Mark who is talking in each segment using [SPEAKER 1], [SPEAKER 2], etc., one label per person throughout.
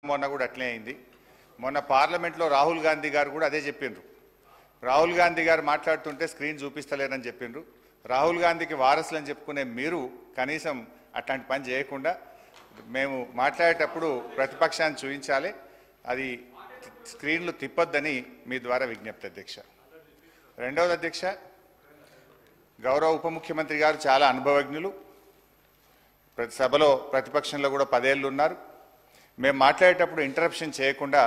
[SPEAKER 1] మొన్న కూడా అట్లే అయింది. మొన్న పార్లమెంట్లో రాహుల్ గాంధీ గారు కూడా అదే చెప్పిండ్రు. రాహుల్ గాంధీ గారు మాట్లాడుతుంటే స్క్రీన్ చూపిస్తలేరని చెప్పిండ్రు. రాహుల్ గాంధీకి వారసులని చెప్పుకునే మీరు కనీసం అట్లాంటి పని చేయకుండా మేము మాట్లాడేటప్పుడు ప్రతిపక్షాన్ని చూపించాలి, అది స్క్రీన్లు తిప్పొద్దని మీ ద్వారా విజ్ఞప్తి అధ్యక్ష. రెండవది అధ్యక్ష, గౌరవ ఉప ముఖ్యమంత్రి గారు చాలా అనుభవజ్ఞులు, ప్రతి సభలో ప్రతిపక్షంలో కూడా 10 ఏళ్ళు ఉన్నారు. మేము మాట్లాడేటప్పుడు ఇంటరప్షన్ చేయకుండా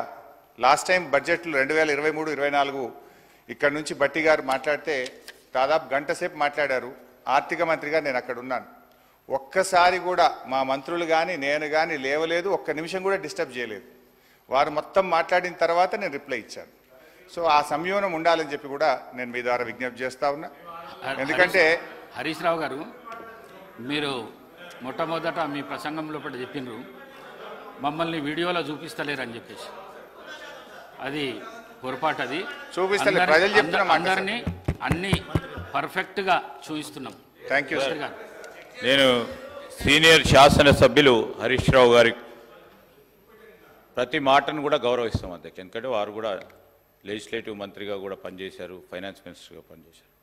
[SPEAKER 1] లాస్ట్ టైం బడ్జెట్లు 2023-24 ఇక్కడ నుంచి బట్టి గారు మాట్లాడితే దాదాపు గంట సేపు మాట్లాడారు. ఆర్థిక మంత్రిగా నేను అక్కడ ఉన్నాను. ఒక్కసారి కూడా మా మంత్రులు కానీ నేను కానీ లేవలేదు, ఒక్క నిమిషం కూడా డిస్టర్బ్ చేయలేదు. వారు మొత్తం మాట్లాడిన తర్వాత నేను రిప్లై ఇచ్చాను. సో ఆ సంయోనం ఉండాలని చెప్పి కూడా నేను మీ ద్వారా విజ్ఞప్తి చేస్తా ఉన్నా. ఎందుకంటే
[SPEAKER 2] హరీష్ రావు గారు, మీరు మొట్టమొదట మీ ప్రసంగంలో చెప్పినారు మమ్మల్ని వీడియోలో చూపిస్తలేరని చెప్పేసి. అది పొరపాటు. అది
[SPEAKER 1] చూపిస్తలే, ప్రజలు చెప్తున్నాం,
[SPEAKER 2] అందరినీ అన్ని పర్ఫెక్ట్గా చూపిస్తున్నాం.
[SPEAKER 1] Thank you sir.
[SPEAKER 3] నేను సీనియర్ శాసనసభ్యులు హరీష్ రావు గారి ప్రతి మాటను కూడా గౌరవిస్తాం అధ్యక్ష. ఎందుకంటే వారు కూడా లెజిస్లేటివ్ మంత్రిగా కూడా పనిచేశారు, ఫైనాన్స్ మినిస్టర్గా పనిచేశారు.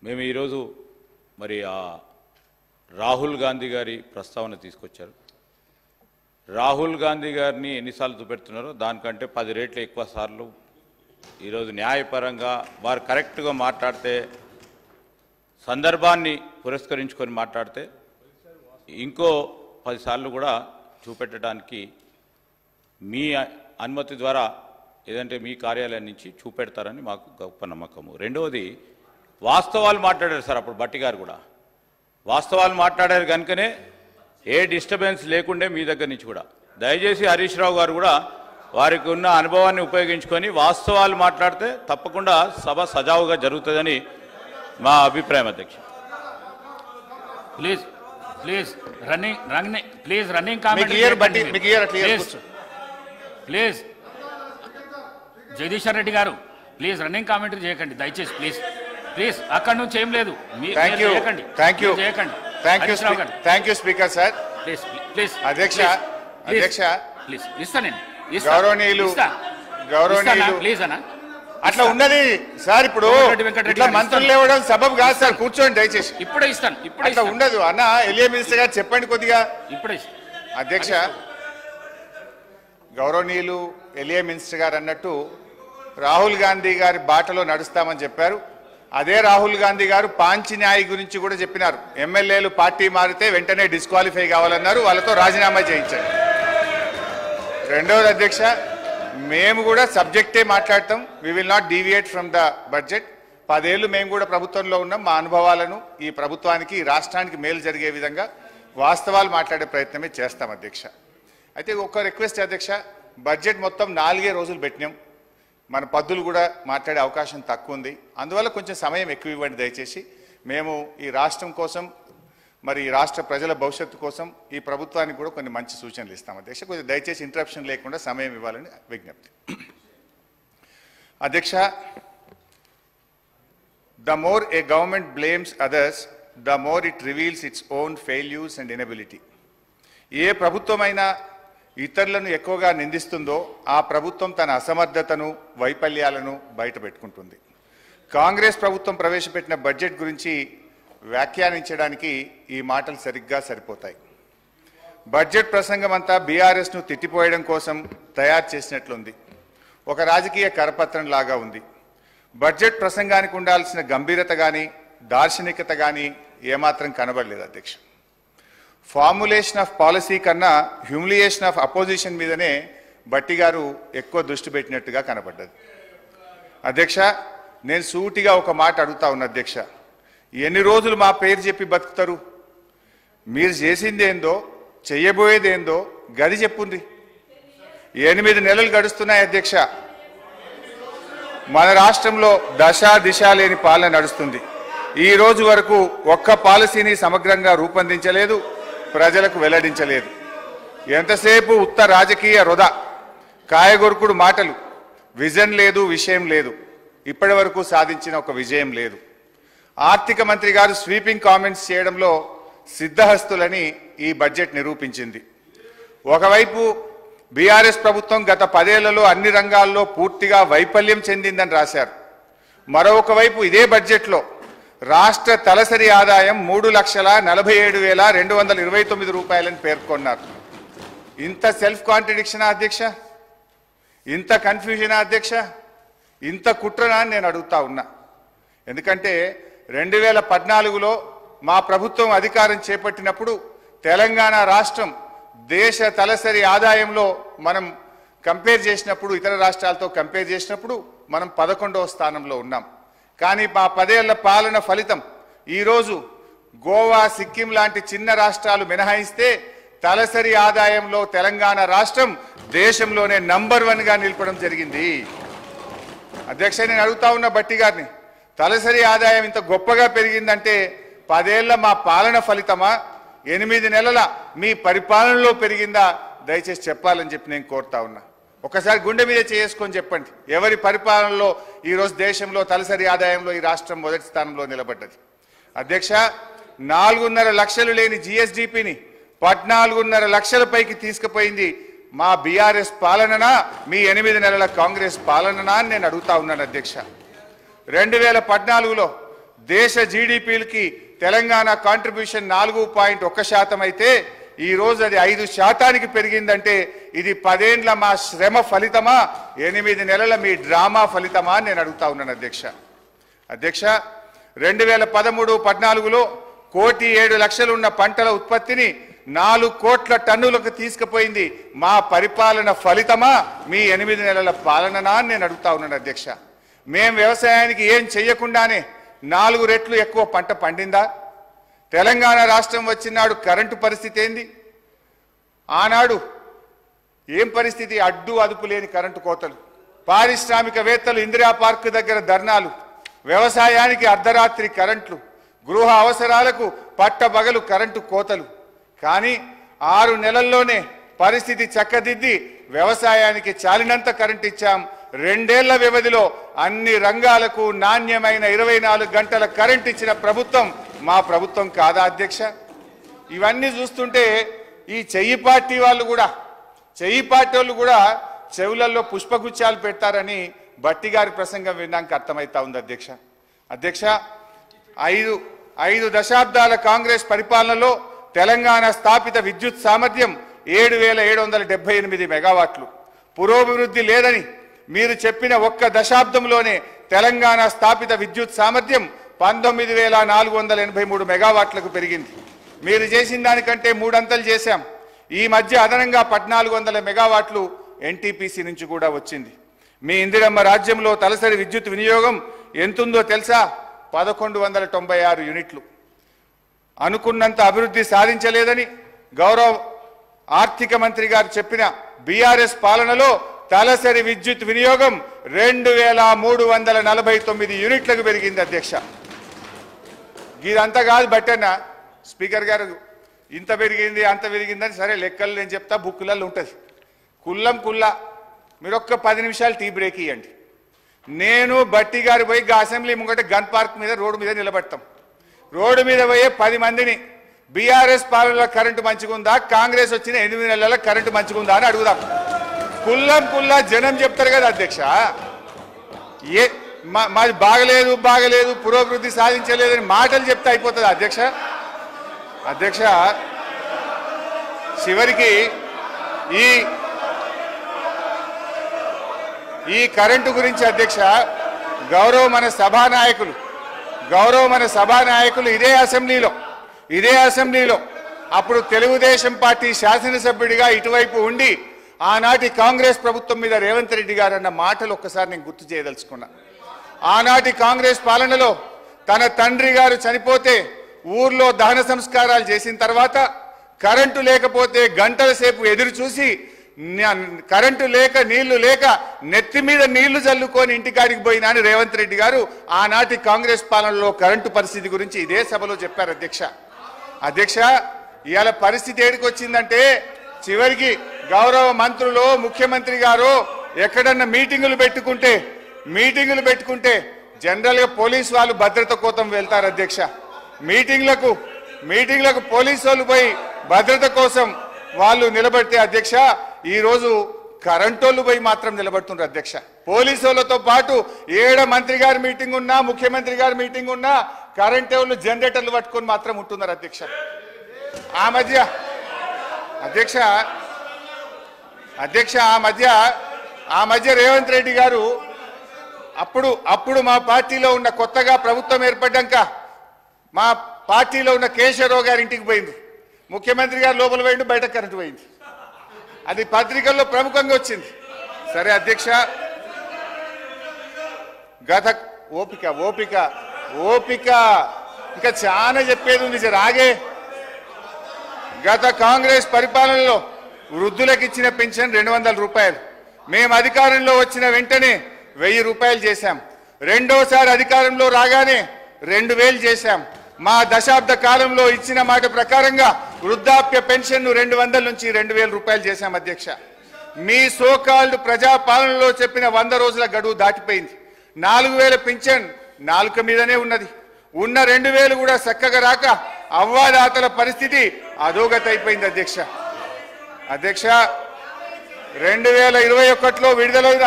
[SPEAKER 3] మేము ఈరోజు మరి ఆ రాహుల్ గాంధీ గారి ప్రస్తావన తీసుకొచ్చారు. రాహుల్ గాంధీ గారిని ఎన్నిసార్లు చూపెడుతున్నారో దానికంటే 10 రెట్లు ఎక్కువ సార్లు ఈరోజు న్యాయపరంగా వారు కరెక్ట్గా మాట్లాడితే, సందర్భాన్ని పురస్కరించుకొని మాట్లాడితే ఇంకో 10 సార్లు కూడా చూపెట్టడానికి మీ అనుమతి ద్వారా ఏదంటే మీ కార్యాలయం నుంచి చూపెడతారని మాకు గొప్ప నమ్మకము. రెండవది, వాస్తవాలు మాట్లాడారు సార్. అప్పుడు బట్టి గారు కూడా వాస్తవాలు మాట్లాడారు కనుకనే ఏ డిస్టర్బెన్స్ లేకుండే మీ దగ్గర నుంచి కూడా. దయచేసి హరీష్ రావు గారు కూడా వారికి ఉన్న అనుభవాన్ని ఉపయోగించుకొని వాస్తవాలు మాట్లాడితే తప్పకుండా సభ సజావుగా జరుగుతుందని మా అభిప్రాయం అధ్యక్ష.
[SPEAKER 2] Please please running please Jagadishwar Reddy గారు, ప్లీజ్ రన్నింగ్ కామెంటరీ చేయకండి దయచేసి. ప్లీజ్ ప్లీజ్ అక్కడి నుంచి ఏం లేదు. చేయకండి.
[SPEAKER 1] Thank you speaker sir.
[SPEAKER 2] Please please
[SPEAKER 1] అధ్యక్ష
[SPEAKER 2] ప్లీజ్ ఇస్తాను.
[SPEAKER 1] గౌరవనీయులు
[SPEAKER 2] ప్లీజ్ అన్న,
[SPEAKER 1] అట్లా ఉన్నది సార్. ఇప్పుడు ఇట్లా మంత్రులు లేవడం సబబు కాదు సార్. కూర్చోండి దయచేసి.
[SPEAKER 2] ఇప్పుడే ఇస్తాను.
[SPEAKER 1] ఇట్లా ఉండదు అన్న. ఎలియా మినిస్టర్ గారు చెప్పండి కొద్దిగా.
[SPEAKER 2] ఇప్పుడే
[SPEAKER 1] అధ్యక్ష, గౌరవనీయులు ఎలియా మినిస్టర్ గారు అన్నట్టు రాహుల్ గాంధీ గారి బాటలో నడుస్తామని చెప్పారు. అదే రాహుల్ గాంధీ గారు పాంచి న్యాయ్ గురించి కూడా చెప్పినారు. ఎమ్మెల్యేలు పార్టీ మారితే వెంటనే డిస్క్వాలిఫై కావాలన్నారు, వాళ్ళతో రాజీనామా చేయించారు. రెండవది అధ్యక్ష, మేము కూడా సబ్జెక్టే మాట్లాడతాం. We will not deviate from the budget. 10 ఏళ్ళు మేము కూడా ప్రభుత్వంలో ఉన్నాం. మా అనుభవాలను ఈ ప్రభుత్వానికి, ఈ రాష్ట్రానికి మేలు జరిగే విధంగా వాస్తవాలు మాట్లాడే ప్రయత్నమే చేస్తాం అధ్యక్ష. అయితే ఒక రిక్వెస్ట్ అధ్యక్ష, బడ్జెట్ మొత్తం 4 రోజులు పెట్టినాం. మన పద్దులు కూడా మాట్లాడే అవకాశం తక్కువ ఉంది. అందువల్ల కొంచెం సమయం ఎక్కువ ఇవ్వండి దయచేసి. మేము ఈ రాష్ట్రం కోసం, మరి ఈ రాష్ట్ర ప్రజల భవిష్యత్తు కోసం ఈ ప్రభుత్వానికి కూడా కొన్ని మంచి సూచనలు ఇస్తాం అధ్యక్ష. కొంచెం దయచేసి ఇంటరప్షన్ లేకుండా సమయం ఇవ్వాలని విజ్ఞప్తి. అధ్యక్ష, the more a government blames others, the more it reveals its own failures and inability. ఏ ప్రభుత్వమైనా ఇతరులను ఎక్కువగా నిందిస్తుందో ఆ ప్రభుత్వం తన అసమర్థతను, వైఫల్యాలను బయట పెట్టుకుంటుంది. కాంగ్రెస్ ప్రభుత్వం ప్రవేశపెట్టిన బడ్జెట్ గురించి వ్యాఖ్యానించడానికి ఈ మాటలు సరిగ్గా సరిపోతాయి. బడ్జెట్ ప్రసంగం అంతా బీఆర్ఎస్ను తిట్టిపోయడం కోసం తయారు చేసినట్లుంది. ఒక రాజకీయ కరపత్రం లాగా ఉంది. బడ్జెట్ ప్రసంగానికి ఉండాల్సిన గంభీరత కానీ, దార్శనికత కానీ ఏమాత్రం కనబడలేదు అధ్యక్ష. ఫార్ములేషన్ ఆఫ్ పాలసీ కన్నా హ్యూమిలియేషన్ ఆఫ్ అపోజిషన్ మీదనే బట్టి గారు ఎక్కువ దృష్టి పెట్టినట్టుగా కనబడ్డది. అధ్యక్ష, నేను సూటిగా ఒక మాట అడుగుతా ఉన్నా అధ్యక్ష, ఎన్ని రోజులు మా పేరు చెప్పి బతుకుతారు? మీరు చేసిందేందో, చెయ్యబోయేదేందో గది చెప్పుంది. 8 నెలలు గడుస్తున్నాయి అధ్యక్ష. మన రాష్ట్రంలో దిశ లేని పాలన నడుస్తుంది. ఈ రోజు వరకు ఒక్క పాలసీని సమగ్రంగా రూపొందించలేదు, ప్రజలకు వెల్లడించలేదు. ఎంతసేపు ఉత్త రాజకీయ వృధా, కాయగొరుకుడు మాటలు, విజన్ లేదు, విషయం లేదు. ఇప్పటి వరకు సాధించిన ఒక విజయం లేదు. ఆర్థిక మంత్రి గారు స్వీపింగ్ కామెంట్స్ చేయడంలో సిద్ధహస్తులని ఈ బడ్జెట్ నిరూపించింది. ఒకవైపు బీఆర్ఎస్ ప్రభుత్వం గత 10 ఏళ్లలో అన్ని రంగాల్లో పూర్తిగా వైఫల్యం చెందిందని రాశారు. మరొక వైపు ఇదే బడ్జెట్లో రాష్ట్ర తలసరి ఆదాయం 3,47,229 రూపాయలని పేర్కొన్నారు. ఇంత సెల్ఫ్ కాంట్రడిక్షనా అధ్యక్ష? ఇంత కన్ఫ్యూజనా అధ్యక్ష? ఇంత కుట్రనా అని నేను అడుగుతా ఉన్నా. ఎందుకంటే 2014లో మా ప్రభుత్వం అధికారం చేపట్టినప్పుడు తెలంగాణ రాష్ట్రం దేశ తలసరి ఆదాయంలో మనం కంపేర్ చేసినప్పుడు, ఇతర రాష్ట్రాలతో కంపేర్ చేసినప్పుడు మనం 11వ స్థానంలో ఉన్నాం. కానీ మా 10 ఏళ్ల పాలన ఫలితం ఈరోజు గోవా, సిక్కిం లాంటి చిన్న రాష్ట్రాలు మినహాయిస్తే తలసరి ఆదాయంలో తెలంగాణ రాష్ట్రం దేశంలోనే నంబర్ 1గా నిలపడం జరిగింది. అధ్యక్ష, నేను అడుగుతా ఉన్న భట్టి గారిని, తలసరి ఆదాయం ఇంత గొప్పగా పెరిగిందంటే 10 ఏళ్ల మా పాలన ఫలితమా, 8 నెలల మీ పరిపాలనలో పెరిగిందా? దయచేసి చెప్పాలని చెప్పి నేను కోరుతా ఉన్నా. ఒకసారి గుండె మీద చేసుకొని చెప్పండి, ఎవరి పరిపాలనలో ఈరోజు దేశంలో తలసరి ఆదాయంలో ఈ రాష్ట్రం మొదటి స్థానంలో నిలబడ్డది? అధ్యక్ష, 4.5 లక్షలు లేని జిఎస్డిపిని 14.5 లక్షల పైకి తీసుకుపోయింది మా బీఆర్ఎస్ పాలననా, మీ 8 నెలల కాంగ్రెస్ పాలననా అని నేను అడుగుతా ఉన్నాను. అధ్యక్ష, 2014లో దేశ జీడిపికి తెలంగాణ కాంట్రిబ్యూషన్ 4.1% అయితే ఈ రోజు అది 5% పెరిగిందంటే ఇది 10 ఏళ్ల మా శ్రమ ఫలితమా, 8 నెలల మీ డ్రామా ఫలితమా అని నేను అడుగుతా ఉన్నాను. అధ్యక్ష, 2013-14లో 1,07,00,000 ఉన్న పంటల ఉత్పత్తిని 4 కోట్ల టన్నులకు తీసుకుపోయింది మా పరిపాలన ఫలితమా, మీ 8 నెలల పాలననా అని నేను అడుగుతా ఉన్నాను. అధ్యక్ష, మేం వ్యవసాయానికి ఏం చెయ్యకుండానే 4 రెట్లు ఎక్కువ పంట పండిందా? తెలంగాణ రాష్ట్రం వచ్చినాడు కరెంటు పరిస్థితి ఏంది? ఆనాడు ఏం పరిస్థితి? అడ్డు అదుపు లేని కరెంటు కోతలు, పారిశ్రామికవేత్తలు ఇందిరా పార్క్ దగ్గర ధర్నాలు, వ్యవసాయానికి అర్ధరాత్రి కరెంట్లు, గృహ అవసరాలకు పట్టబగలు కరెంటు కోతలు. కానీ 6 నెలల్లోనే పరిస్థితి చక్కదిద్ది వ్యవసాయానికి చాలినంత కరెంట్ ఇచ్చాం. 2 ఏళ్ల వ్యవధిలో అన్ని రంగాలకు నాణ్యమైన 24 గంటల కరెంట్ ఇచ్చిన ప్రభుత్వం మా ప్రభుత్వం కాదా అధ్యక్ష? ఇవన్నీ చూస్తుంటే ఈ చెయ్యి పార్టీ వాళ్ళు కూడా చెవులలో పుష్పగుచ్చాలు పెడతారని భట్టి గారి ప్రసంగం విన్నాక అర్థమవుతా ఉంది. అధ్యక్ష, 5 దశాబ్దాల కాంగ్రెస్ పరిపాలనలో తెలంగాణ స్థాపిత విద్యుత్ సామర్థ్యం 7,778 మెగావాట్లు. పురోభివృద్ధి లేదని మీరు చెప్పిన ఒక్క దశాబ్దంలోనే తెలంగాణ స్థాపిత విద్యుత్ సామర్థ్యం 19,483 మెగావాట్లకు పెరిగింది. మీరు చేసిన దానికంటే 3 అంతలు చేశాం. ఈ మధ్య అదనంగా 1,400 మెగావాట్లు ఎన్టీపీసీ నుంచి కూడా వచ్చింది. మీ ఇందిరమ్మ రాజ్యంలో తలసరి విద్యుత్ వినియోగం ఎంతుందో తెలుసా? 1,196 యూనిట్లు. అనుకున్నంత అభివృద్ధి సాధించలేదని గౌరవ ఆర్థిక మంత్రి గారు చెప్పిన బీఆర్ఎస్ పాలనలో తలసరి విద్యుత్ వినియోగం 2,349 యూనిట్లకు పెరిగింది. అధ్యక్ష, ఇదంతా కాదు బట్టన్న స్పీకర్ గారు, ఇంత పెరిగింది అంత పెరిగిందని సరే లెక్కలు నేను చెప్తా, బుక్కులలో ఉంటుంది కుల్లా. మీరు ఒక్క 10 నిమిషాలు టీ బ్రేక్ ఇవ్వండి. నేను బట్టి గారు పోయి అసెంబ్లీ ముంగట గన్ పార్క్ మీద రోడ్డు మీద నిలబెడతాం. రోడ్డు మీద పోయే 10 మందిని బీఆర్ఎస్ పాలనలో కరెంటు మంచిగుందా, కాంగ్రెస్ వచ్చిన 8 నెలల కరెంటు మంచిగుందా అని అడుగుదాం. కుల్లా జనం చెప్తారు కదా అధ్యక్ష. మాది బాగలేదు పురోభివృద్ధి సాధించలేదని మాటలు చెప్తే అయిపోతుంది అధ్యక్ష. చివరికి ఈ కరెంటు గురించి అధ్యక్ష, గౌరవ మన సభానాయకులు ఇదే అసెంబ్లీలో అప్పుడు తెలుగుదేశం పార్టీ శాసనసభ్యుడిగా ఇటువైపు ఉండి ఆనాటి కాంగ్రెస్ ప్రభుత్వం మీద రేవంత్ రెడ్డి గారు అన్న మాటలు ఒక్కసారి నేను గుర్తు చేయదలుచుకున్నా. ఆనాటి కాంగ్రెస్ పాలనలో తన తండ్రి గారు చనిపోతే ఊర్లో దహన సంస్కారాలు చేసిన తర్వాత కరెంటు లేకపోతే గంటల సేపు ఎదురు చూసి, కరెంటు లేక నీళ్లు లేక నెత్తి మీద నీళ్లు చల్లుకొని ఇంటికాడికి పోయినా అని రేవంత్ రెడ్డి గారు ఆనాటి కాంగ్రెస్ పాలనలో కరెంటు పరిస్థితి గురించి ఇదే సభలో చెప్పారు. అధ్యక్ష, ఇవాళ పరిస్థితి ఏడికి వచ్చిందంటే చివరికి గౌరవ మంత్రులు ముఖ్యమంత్రి గారు ఎక్కడన్నా మీటింగులు పెట్టుకుంటే జనరల్ గా పోలీసు వాళ్ళు భద్రత కోసం వెళ్తారు. అధ్యక్ష, మీటింగ్లకు పోలీసు వాళ్ళు పోయి భద్రత కోసం వాళ్ళు నిలబడితే అధ్యక్ష ఈరోజు కరెంటోళ్ళు పోయి మాత్రం నిలబడుతున్నారు అధ్యక్ష. పోలీసులతో పాటు ఏడ మంత్రి గారి మీటింగ్ ఉన్నా, ముఖ్యమంత్రి గారి మీటింగ్ ఉన్నా కరెంట్ వాళ్ళు జనరేటర్లు పట్టుకొని మాత్రం ఉంటున్నారు అధ్యక్ష. ఆ మధ్య అధ్యక్ష అధ్యక్ష ఆ మధ్య రేవంత్ రెడ్డి గారు అప్పుడు మా పార్టీలో ఉన్న కొత్తగా ప్రభుత్వం ఏర్పడ్డాక మా పార్టీలో ఉన్న కేశవరావు గారి ఇంటికి పోయింది. ముఖ్యమంత్రి గారు లోపల పోయింది, బయట కరెంటు పోయింది. అది పత్రికల్లో ప్రముఖంగా వచ్చింది. సరే అధ్యక్ష, గత ఓపిక ఓపిక ఓపిక ఇంకా చాలా చెప్పేది ఉంది, రాగే. గత కాంగ్రెస్ పరిపాలనలో వృద్ధులకు ఇచ్చిన పెన్షన్ 200 రూపాయలు, మేము అధికారంలో వచ్చిన వెంటనే 1000 రూపాయలు చేశాం. రెండోసారి అధికారంలో రాగానే 2000 చేశాం. మా దశాబ్ద కాలంలో ఇచ్చిన మాట ప్రకారంగా వృద్ధాప్య పెన్షన్ 200 నుంచి 2000 రూపాయలు చేశాం అధ్యక్ష. మీ సోకాల్డ్ ప్రజాపాలనలో చెప్పిన 100 రోజుల గడువు దాటిపోయింది. 4000 పెన్షన్ నాలుక మీదనే ఉన్నది. ఉన్న 2000 కూడా చక్కగా రాక అవ్వాదాతల పరిస్థితి అధోగతి అయిపోయింది అధ్యక్ష. అధ్యక్ష 2021లో విడుదలైన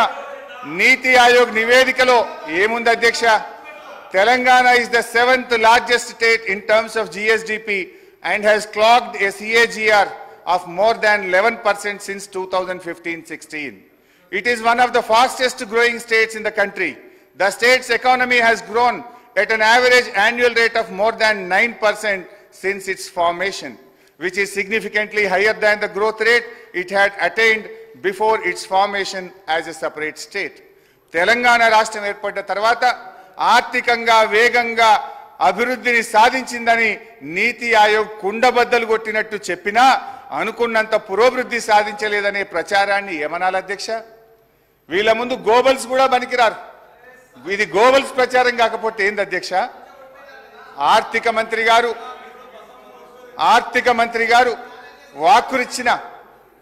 [SPEAKER 1] నీతి ఆయోగ్ నివేదికలో ఏముంది అధ్యక్ష? Telangana is the 7th largest state in terms of GSDP and has clocked a CAGR of more than 11% since 2015-16. It is one of the fastest growing states in the country. The state's economy has grown at an average annual rate of more than 9% since its formation, which is significantly higher than the growth rate it had attained before its formation as a separate state. Telangana రాష్ట్రం ఏర్పడ్డ తర్వాత ఆర్థికంగా వేగంగా అభివృద్ధిని సాధించిందని నీతి ఆయోగ్ కుండబద్దలు కొట్టినట్టు చెప్పినా అనుకున్నంత పురోభివృద్ధి సాధించలేదనే ప్రచారాన్ని ఏమనాలి అధ్యక్ష? వీళ్ళ ముందు గోబల్స్ కూడా పనికిరారు. ఇది గోబల్స్ ప్రచారం కాకపోతే ఏంది అధ్యక్ష? ఆర్థిక మంత్రి గారు వాక్కురిచ్చిన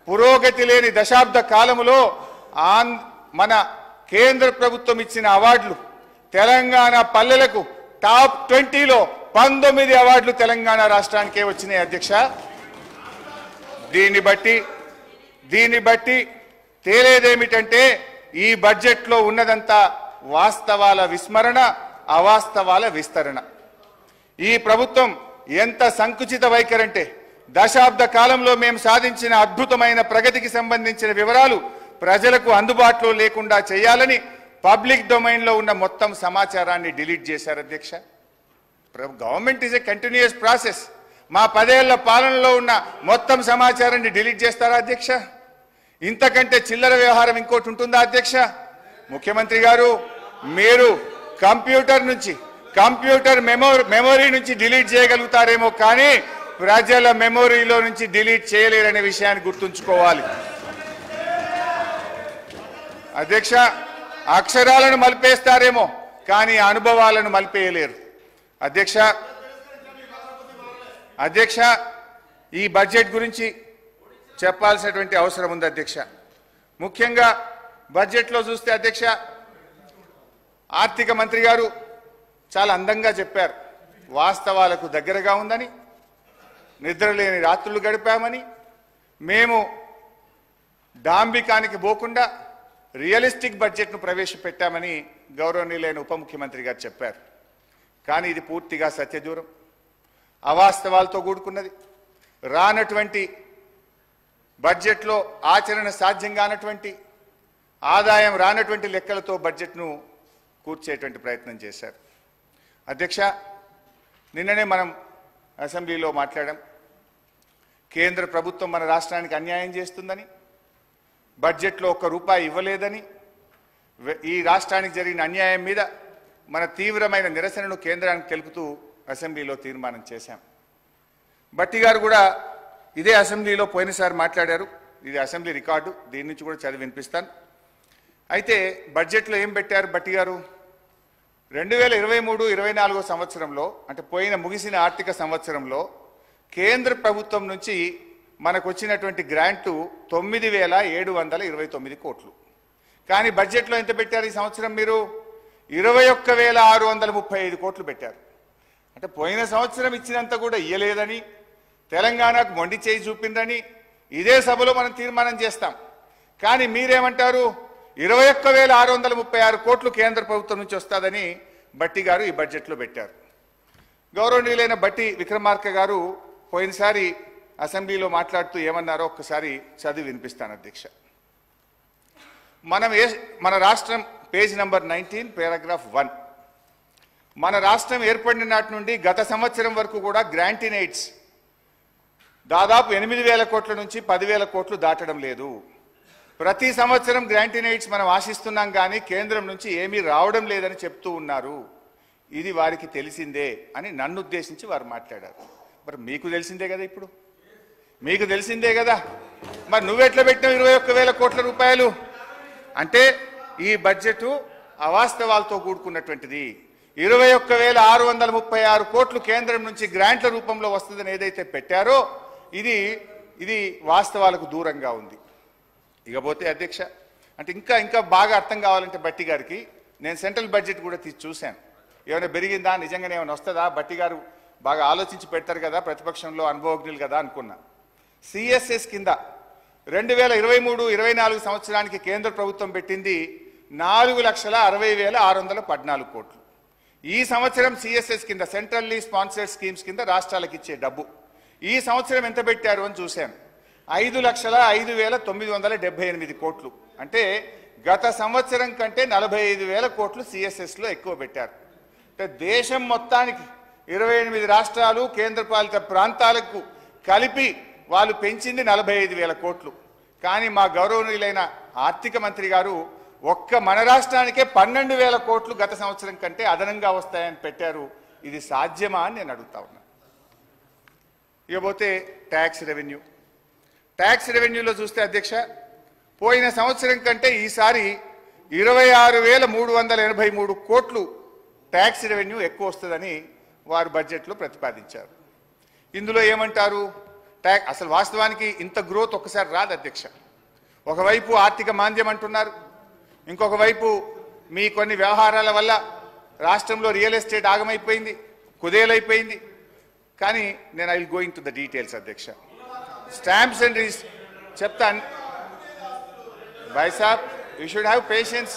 [SPEAKER 1] పురోగతి లేని దశాబ్ద కాలములో మన కేంద్ర ప్రభుత్వం ఇచ్చిన అవార్డులు తెలంగాణ పల్లెలకు టాప్ 20లో 19 అవార్డులు తెలంగాణ రాష్ట్రానికే వచ్చినాయి అధ్యక్ష. దీన్ని బట్టి తేలేదేమిటంటే ఈ బడ్జెట్లో ఉన్నదంతా వాస్తవాల విస్మరణ, అవాస్తవాల విస్తరణ. ఈ ప్రభుత్వం ఎంత సంకుచిత వైఖరంటే దశాబ్ద కాలంలో మేము సాధించిన అద్భుతమైన ప్రగతికి సంబంధించిన వివరాలు ప్రజలకు అందుబాటులో లేకుండా చేయాలని పబ్లిక్ డొమైన్లో ఉన్న మొత్తం సమాచారాన్ని డిలీట్ చేశారు అధ్యక్ష. Government is a continuous process. మా 10 ఏళ్ల పాలనలో ఉన్న మొత్తం సమాచారాన్ని డిలీట్ చేస్తారా అధ్యక్ష? ఇంతకంటే చిల్లర వ్యవహారం ఇంకోటి ఉంటుందా అధ్యక్ష? ముఖ్యమంత్రి గారు, మీరు కంప్యూటర్ మెమొరీ నుంచి డిలీట్ చేయగలుగుతారేమో కానీ ప్రజల మెమొరీలో నుంచి డిలీట్ చేయలేరనే విషయాన్ని గుర్తుంచుకోవాలి అధ్యక్ష. అక్షరాలను మలిపేస్తారేమో కానీ అనుభవాలను మలిపేయలేరు అధ్యక్ష. ఈ బడ్జెట్ గురించి చెప్పాల్సినటువంటి అవసరం ఉంది అధ్యక్ష. ముఖ్యంగా బడ్జెట్లో చూస్తే అధ్యక్ష, ఆర్థిక మంత్రి గారు చాలా అందంగా చెప్పారు. వాస్తవాలకు దగ్గరగా ఉందని, నిద్రలేని రాత్రులు గడిపామని, మేము డాంబికానికి పోకుండా రియలిస్టిక్ బడ్జెట్ను ప్రవేశపెట్టామని గౌరవనీయులైన ఉప ముఖ్యమంత్రి గారు చెప్పారు. కానీ ఇది పూర్తిగా సత్యదూరం, అవాస్తవాలతో కూడుకున్నది. రానటువంటి బడ్జెట్లో ఆచరణ సాధ్యం కానటువంటి, ఆదాయం రానటువంటి లెక్కలతో బడ్జెట్ను కూర్చేటువంటి ప్రయత్నం చేశారు అధ్యక్ష. నిన్ననే మనం అసెంబ్లీలో మాట్లాడాం. కేంద్ర ప్రభుత్వం మన రాష్ట్రానికి అన్యాయం చేస్తుందని, బడ్జెట్లో ₹1 ఇవ్వలేదని, ఈ రాష్ట్రానికి జరిగిన అన్యాయం మీద మన తీవ్రమైన నిరసనను కేంద్రానికి తెలుపుతూ అసెంబ్లీలో తీర్మానం చేశాం. భట్టి గారు కూడా ఇదే అసెంబ్లీలో పోయినసారి మాట్లాడారు. ఇది అసెంబ్లీ రికార్డు, దీని నుంచి కూడా చదివి వినిపిస్తాను. అయితే బడ్జెట్లో ఏం పెట్టారు భట్టి గారు? 2023-24 సంవత్సరంలో, అంటే ముగిసిన ఆర్థిక సంవత్సరంలో కేంద్ర ప్రభుత్వం నుంచి మనకు వచ్చినటువంటి గ్రాంటు 9,729 కోట్లు. కానీ బడ్జెట్లో ఎంత పెట్టారు ఈ సంవత్సరం? మీరు 21,635 కోట్లు పెట్టారు. అంటే పోయిన సంవత్సరం ఇచ్చినంత కూడా ఇయ్యలేదని, తెలంగాణకు మొండి చేయి చూపిందని, ఇదే సభలో మనం తీర్మానం చేస్తాం. కానీ మీరేమంటారు? 21,636 కోట్లు కేంద్ర ప్రభుత్వం నుంచి వస్తుందని బట్టి గారు ఈ బడ్జెట్లో పెట్టారు. గౌరవనీయులైన బట్టి విక్రమార్క గారు పోయినసారి అసెంబ్లీలో మాట్లాడుతూ ఏమన్నారో ఒక్కసారి చదివి వినిపిస్తాను అధ్యక్ష. మన రాష్ట్రం పేజ్ నంబర్ 19 పారాగ్రాఫ్ 1. మన రాష్ట్రం ఏర్పడిన నాటి నుండి గత సంవత్సరం వరకు కూడా గ్రాంట్ ఇన్ ఎయిడ్స్ దాదాపు 8,000 కోట్ల నుంచి 10,000 కోట్లు దాటడం లేదు. ప్రతి సంవత్సరం గ్రాంట్ ఇన్ ఎయిడ్స్ మనం ఆశిస్తున్నాం కానీ కేంద్రం నుంచి ఏమీ రావడం లేదని చెప్తూ ఉన్నారు. ఇది వారికి తెలిసిందే అని నన్ను ఉద్దేశించి వారు మాట్లాడారు. మరి మీకు తెలిసిందే కదా, ఇప్పుడు మీకు తెలిసిందే కదా. మరి నువ్వెట్లా పెట్టినావు 21,000 కోట్ల రూపాయలు? అంటే ఈ బడ్జెట్ అవాస్తవాలతో కూడుకున్నటువంటిది. 21,636 కోట్లు కేంద్రం నుంచి గ్రాంట్ల రూపంలో వస్తుందని ఏదైతే పెట్టారో ఇది వాస్తవాలకు దూరంగా ఉంది. ఇకపోతే అధ్యక్ష, అంటే ఇంకా బాగా అర్థం కావాలంటే బట్టి గారికి నేను సెంట్రల్ బడ్జెట్ కూడా చూశాను. ఏమైనా పెరిగిందా, నిజంగానే ఏమైనా వస్తుందా, బట్టి గారు బాగా ఆలోచించి పెడతారు కదా, ప్రతిపక్షంలో అనుభవజ్ఞులు కదా అనుకున్నా. సిఎస్ఎస్ కింద 2023-24 సంవత్సరానికి కేంద్ర ప్రభుత్వం పెట్టింది 4,60,614 కోట్లు. ఈ సంవత్సరం సిఎస్ఎస్ కింద సెంట్రల్లీ స్పాన్సర్డ్ స్కీమ్స్ కింద రాష్ట్రాలకు ఇచ్చే డబ్బు ఈ సంవత్సరం ఎంత పెట్టారు అని చూశాను. 5,05,978 కోట్లు. అంటే గత సంవత్సరం కంటే 45,000 కోట్లు సిఎస్ఎస్లో ఎక్కువ పెట్టారు. అంటే దేశం మొత్తానికి 28 రాష్ట్రాలు కేంద్రపాలిత ప్రాంతాలకు కలిపి వాళ్ళు పెంచింది 45,000 కోట్లు. కానీ మా గౌరవనీయులైన ఆర్థిక మంత్రి గారు ఒక్క మన రాష్ట్రానికే 12,000 కోట్లు గత సంవత్సరం కంటే అదనంగా వస్తాయని పెట్టారు. ఇది సాధ్యమా అని నేను అడుగుతా ఉన్నా. ఇకపోతే ట్యాక్స్ రెవెన్యూలో చూస్తే అధ్యక్ష, పోయిన సంవత్సరం కంటే ఈసారి 26,383 కోట్లు ట్యాక్స్ రెవెన్యూ ఎక్కువ వస్తుందని వారు బడ్జెట్లో ప్రతిపాదించారు. ఇందులో ఏమంటారు? అసలు వాస్తవానికి ఇంత గ్రోత్ ఒక్కసారి రాదు అధ్యక్ష. ఒకవైపు ఆర్థిక మాంద్యం అంటున్నారు, ఇంకొక వైపు మీ కొన్ని వ్యవహారాల వల్ల రాష్ట్రంలో రియల్ ఎస్టేట్ ఆగమైపోయింది, కుదేలైపోయింది. కానీ నేను I will going to the details అధ్యక్ష. స్టాంప్స్ అండ్ చెప్తాను భాయ్ సాబ్, యూ షుడ్ హ్యావ్ పేషెన్స్.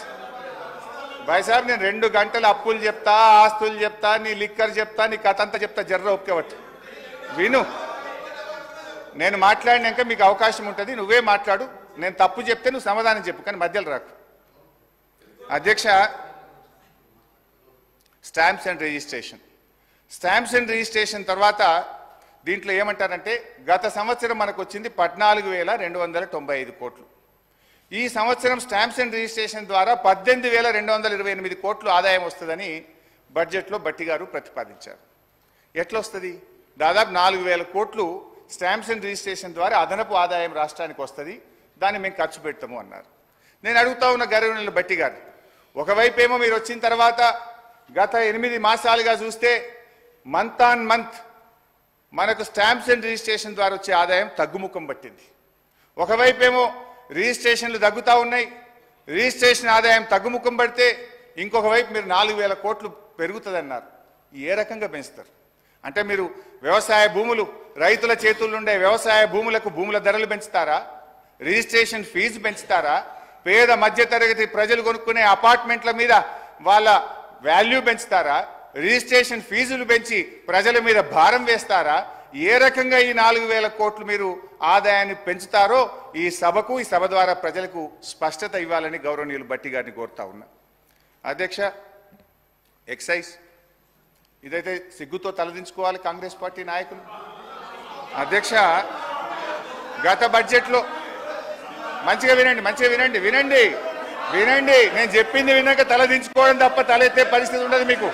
[SPEAKER 1] భాయ్ సాబ్, నేను 2 గంటలు అప్పులు చెప్తా, ఆస్తులు చెప్తా, నీ లిక్కర్ చెప్తా, నీ కథ అంతా చెప్తా, జర్ర ఒప్పుకోవచ్చు. విను, నేను మాట్లాడినాక మీకు అవకాశం ఉంటుంది, నువ్వే మాట్లాడు. నేను తప్పు చెప్తే నువ్వు సమాధానం చెప్పు, కానీ మధ్యలో రాకు. అధ్యక్ష, స్టాంప్స్ అండ్ రిజిస్ట్రేషన్ తర్వాత దీంట్లో ఏమంటారంటే గత సంవత్సరం మనకు వచ్చింది 14,295 కోట్లు. ఈ సంవత్సరం స్టాంప్స్ అండ్ రిజిస్ట్రేషన్ ద్వారా 18,228 కోట్లు ఆదాయం వస్తుందని బడ్జెట్లో బట్టి గారు ప్రతిపాదించారు. ఎట్లా వస్తుంది? దాదాపు 4,000 కోట్లు స్టాంప్స్ అండ్ రిజిస్ట్రేషన్ ద్వారా అదనపు ఆదాయం రాష్ట్రానికి వస్తుంది, దాన్ని మేము ఖర్చు పెడతాము అన్నారు. నేను అడుగుతా ఉన్న గౌరవనీయులు బట్టి గారు, ఒకవైపు ఏమో మీరు వచ్చిన తర్వాత గత 8 మాసాలుగా చూస్తే మంత్ ఆన్ మంత్ మనకు స్టాంప్స్ అండ్ రిజిస్ట్రేషన్ ద్వారా వచ్చే ఆదాయం తగ్గుముఖం పట్టింది. ఒకవైపు ఏమో రిజిస్ట్రేషన్లు తగ్గుతూ ఉన్నాయి, రిజిస్ట్రేషన్ ఆదాయం తగ్గుముఖం పడితే ఇంకొక వైపు మీరు 4,000 కోట్లు పెరుగుతుందన్నారు. ఏ రకంగా పెంచుతారు? అంటే మీరు వ్యవసాయ భూములు, రైతుల చేతుల్లో వ్యవసాయ భూములకు భూముల ధరలు పెంచుతారా? Registration fee పెంచుతారా? పేద మధ్యతరగతి ప్రజలు కొనుక్కునే అపార్ట్మెంట్ల మీద వాళ్ళ వాల్యూ పెంచుతారా? రిజిస్ట్రేషన్ ఫీజులు పెంచి ప్రజల మీద భారం వేస్తారా? ఏ రకంగా ఈ 4,000 కోట్లు మీరు ఆదాయాన్ని పెంచుతారో ఈ సభకు, ఈ సభ ద్వారా ప్రజలకు స్పష్టత ఇవ్వాలని గౌరవనీయులు బట్టి గారిని కోరుతా ఉన్నా. అధ్యక్ష, ఎక్సైజ్ ఇదైతే సిగ్గుతో తలదించుకోవాలి కాంగ్రెస్ పార్టీ నాయకులు. అధ్యక్ష, గత బడ్జెట్లో మంచిగా వినండి, నేను చెప్పింది విన్నాక తలదించుకోవడం తప్ప తలెత్తే పరిస్థితి ఉండదు మీకు.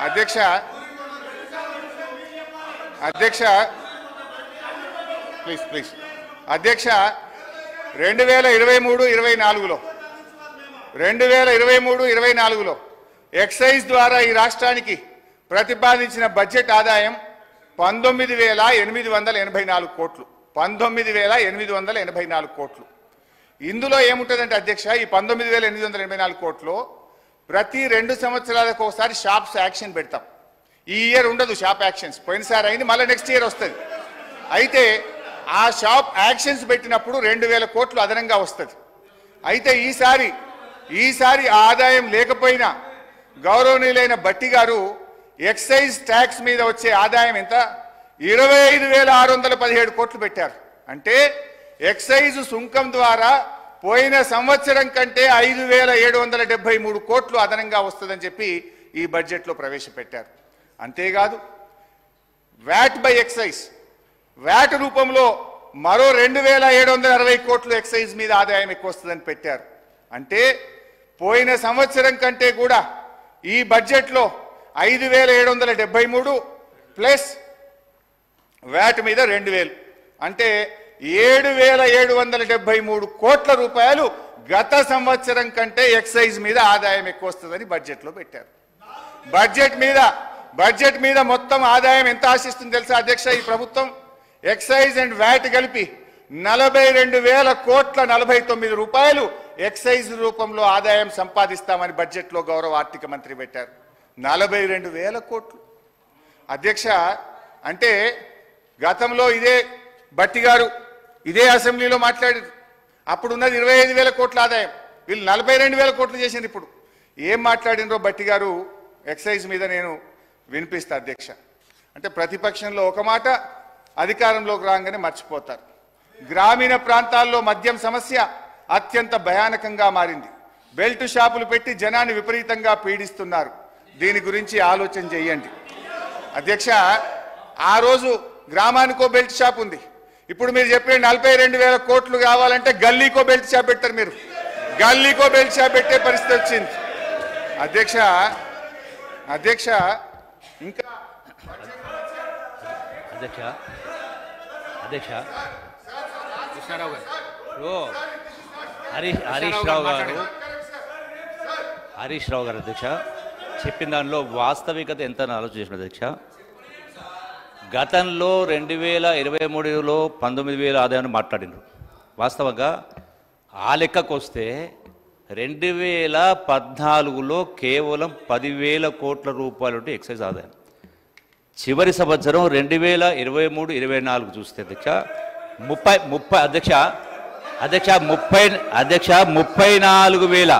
[SPEAKER 1] అధ్యక్ష, ప్లీజ్ అధ్యక్ష, 2023-24లో ఎక్సైజ్ ద్వారా ఈ రాష్ట్రానికి ప్రతిపాదించిన బడ్జెట్ ఆదాయం 19,884 కోట్లు. 19,884 కోట్లు. ఇందులో ఏముంటుందంటే అధ్యక్ష, ఈ 19,884 కోట్లు ప్రతి 2 సంవత్సరాలకు ఒకసారి షాప్స్ యాక్షన్ పెడతాం. ఈ ఇయర్ ఉండదు షాప్ యాక్షన్స్, పోయినసారి అయింది, మళ్ళీ నెక్స్ట్ ఇయర్ వస్తుంది. అయితే ఆ షాప్ యాక్షన్స్ పెట్టినప్పుడు 2,000 కోట్లు అదనంగా వస్తుంది. అయితే ఈసారి ఆ ఆదాయం లేకపోయినా గౌరవనీయులైన భట్టి గారు ఎక్సైజ్ ట్యాక్స్ మీద వచ్చే ఆదాయం ఎంత 25,617 కోట్లు పెట్టారు. అంటే ఎక్సైజ్ సుంకం ద్వారా పోయిన సంవత్సరం కంటే 5,773 కోట్లు అదనంగా వస్తుందని చెప్పి ఈ బడ్జెట్లో ప్రవేశపెట్టారు. అంతేకాదు వ్యాట్ బై ఎక్సైజ్, వ్యాట్ రూపంలో మరో 2,760 కోట్లు ఎక్సైజ్ మీద ఆదాయం ఎక్కువ వస్తుందని పెట్టారు. అంటే పోయిన సంవత్సరం కంటే కూడా ఈ బడ్జెట్లో 5,773 ప్లస్ వ్యాట్ మీద 2,000 అంటే 7,773 కోట్ల రూపాయలు గత సంవత్సరం కంటే ఎక్సైజ్ మీద ఆదాయం ఎక్కువ వస్తుందని బడ్జెట్లో పెట్టారు. బడ్జెట్ మీద మొత్తం ఆదాయం ఎంత ఆశిస్తుంది తెలుసా అధ్యక్ష? ఈ ప్రభుత్వం ఎక్సైజ్ అండ్ వ్యాట్ కలిపి 42,049 రూపాయలు ఎక్సైజ్ రూపంలో ఆదాయం సంపాదిస్తామని బడ్జెట్లో గౌరవ ఆర్థిక మంత్రి పెట్టారు. 42,000 కోట్లు అధ్యక్ష. అంటే గతంలో ఇదే భట్టి గారు ఇదే అసెంబ్లీలో మాట్లాడారు. అప్పుడున్నది 25,000 కోట్ల ఆదాయం, వీళ్ళు 42,000 కోట్లు చేసింది. ఇప్పుడు ఏం మాట్లాడినరో భట్టి గారు ఎక్సైజ్ మీద నేను వినిపిస్తా అధ్యక్ష. అంటే ప్రతిపక్షంలో ఒక మాట, అధికారంలోకి రాగానే మర్చిపోతారు. గ్రామీణ ప్రాంతాల్లో మద్యం సమస్య అత్యంత భయానకంగా మారింది. బెల్ట్ షాపులు పెట్టి జనాన్ని విపరీతంగా పీడిస్తున్నారు. దీని గురించి ఆలోచన చేయండి అధ్యక్ష. ఆ రోజు గ్రామానికో బెల్ట్ షాప్ ఉంది. ఇప్పుడు మీరు చెప్పే 42,000 కోట్లు కావాలంటే గల్లీకో బెల్ట్ షాప్ పెట్టారు. మీరు గల్లీకో బెల్ట్ షాప్ పెట్టే పరిస్థితి వచ్చింది అధ్యక్ష. ఇంకా
[SPEAKER 4] అధ్యక్ష
[SPEAKER 2] కృష్ణారావు గారు,
[SPEAKER 4] హరీష్ రావు గారు అధ్యక్ష చెప్పిన దానిలో వాస్తవికత ఎంత ఆలోచన చేసిన అధ్యక్ష. గతంలో 2023లో 19,000 ఆదాయాన్ని మాట్లాడినారు. వాస్తవంగా ఆ లెక్కకు వస్తే 2014లో కేవలం 10,000 కోట్ల రూపాయలు ఎక్సైజ్ ఆదాయం. చివరి సంవత్సరం 2023-24 చూస్తే అధ్యక్ష 34,000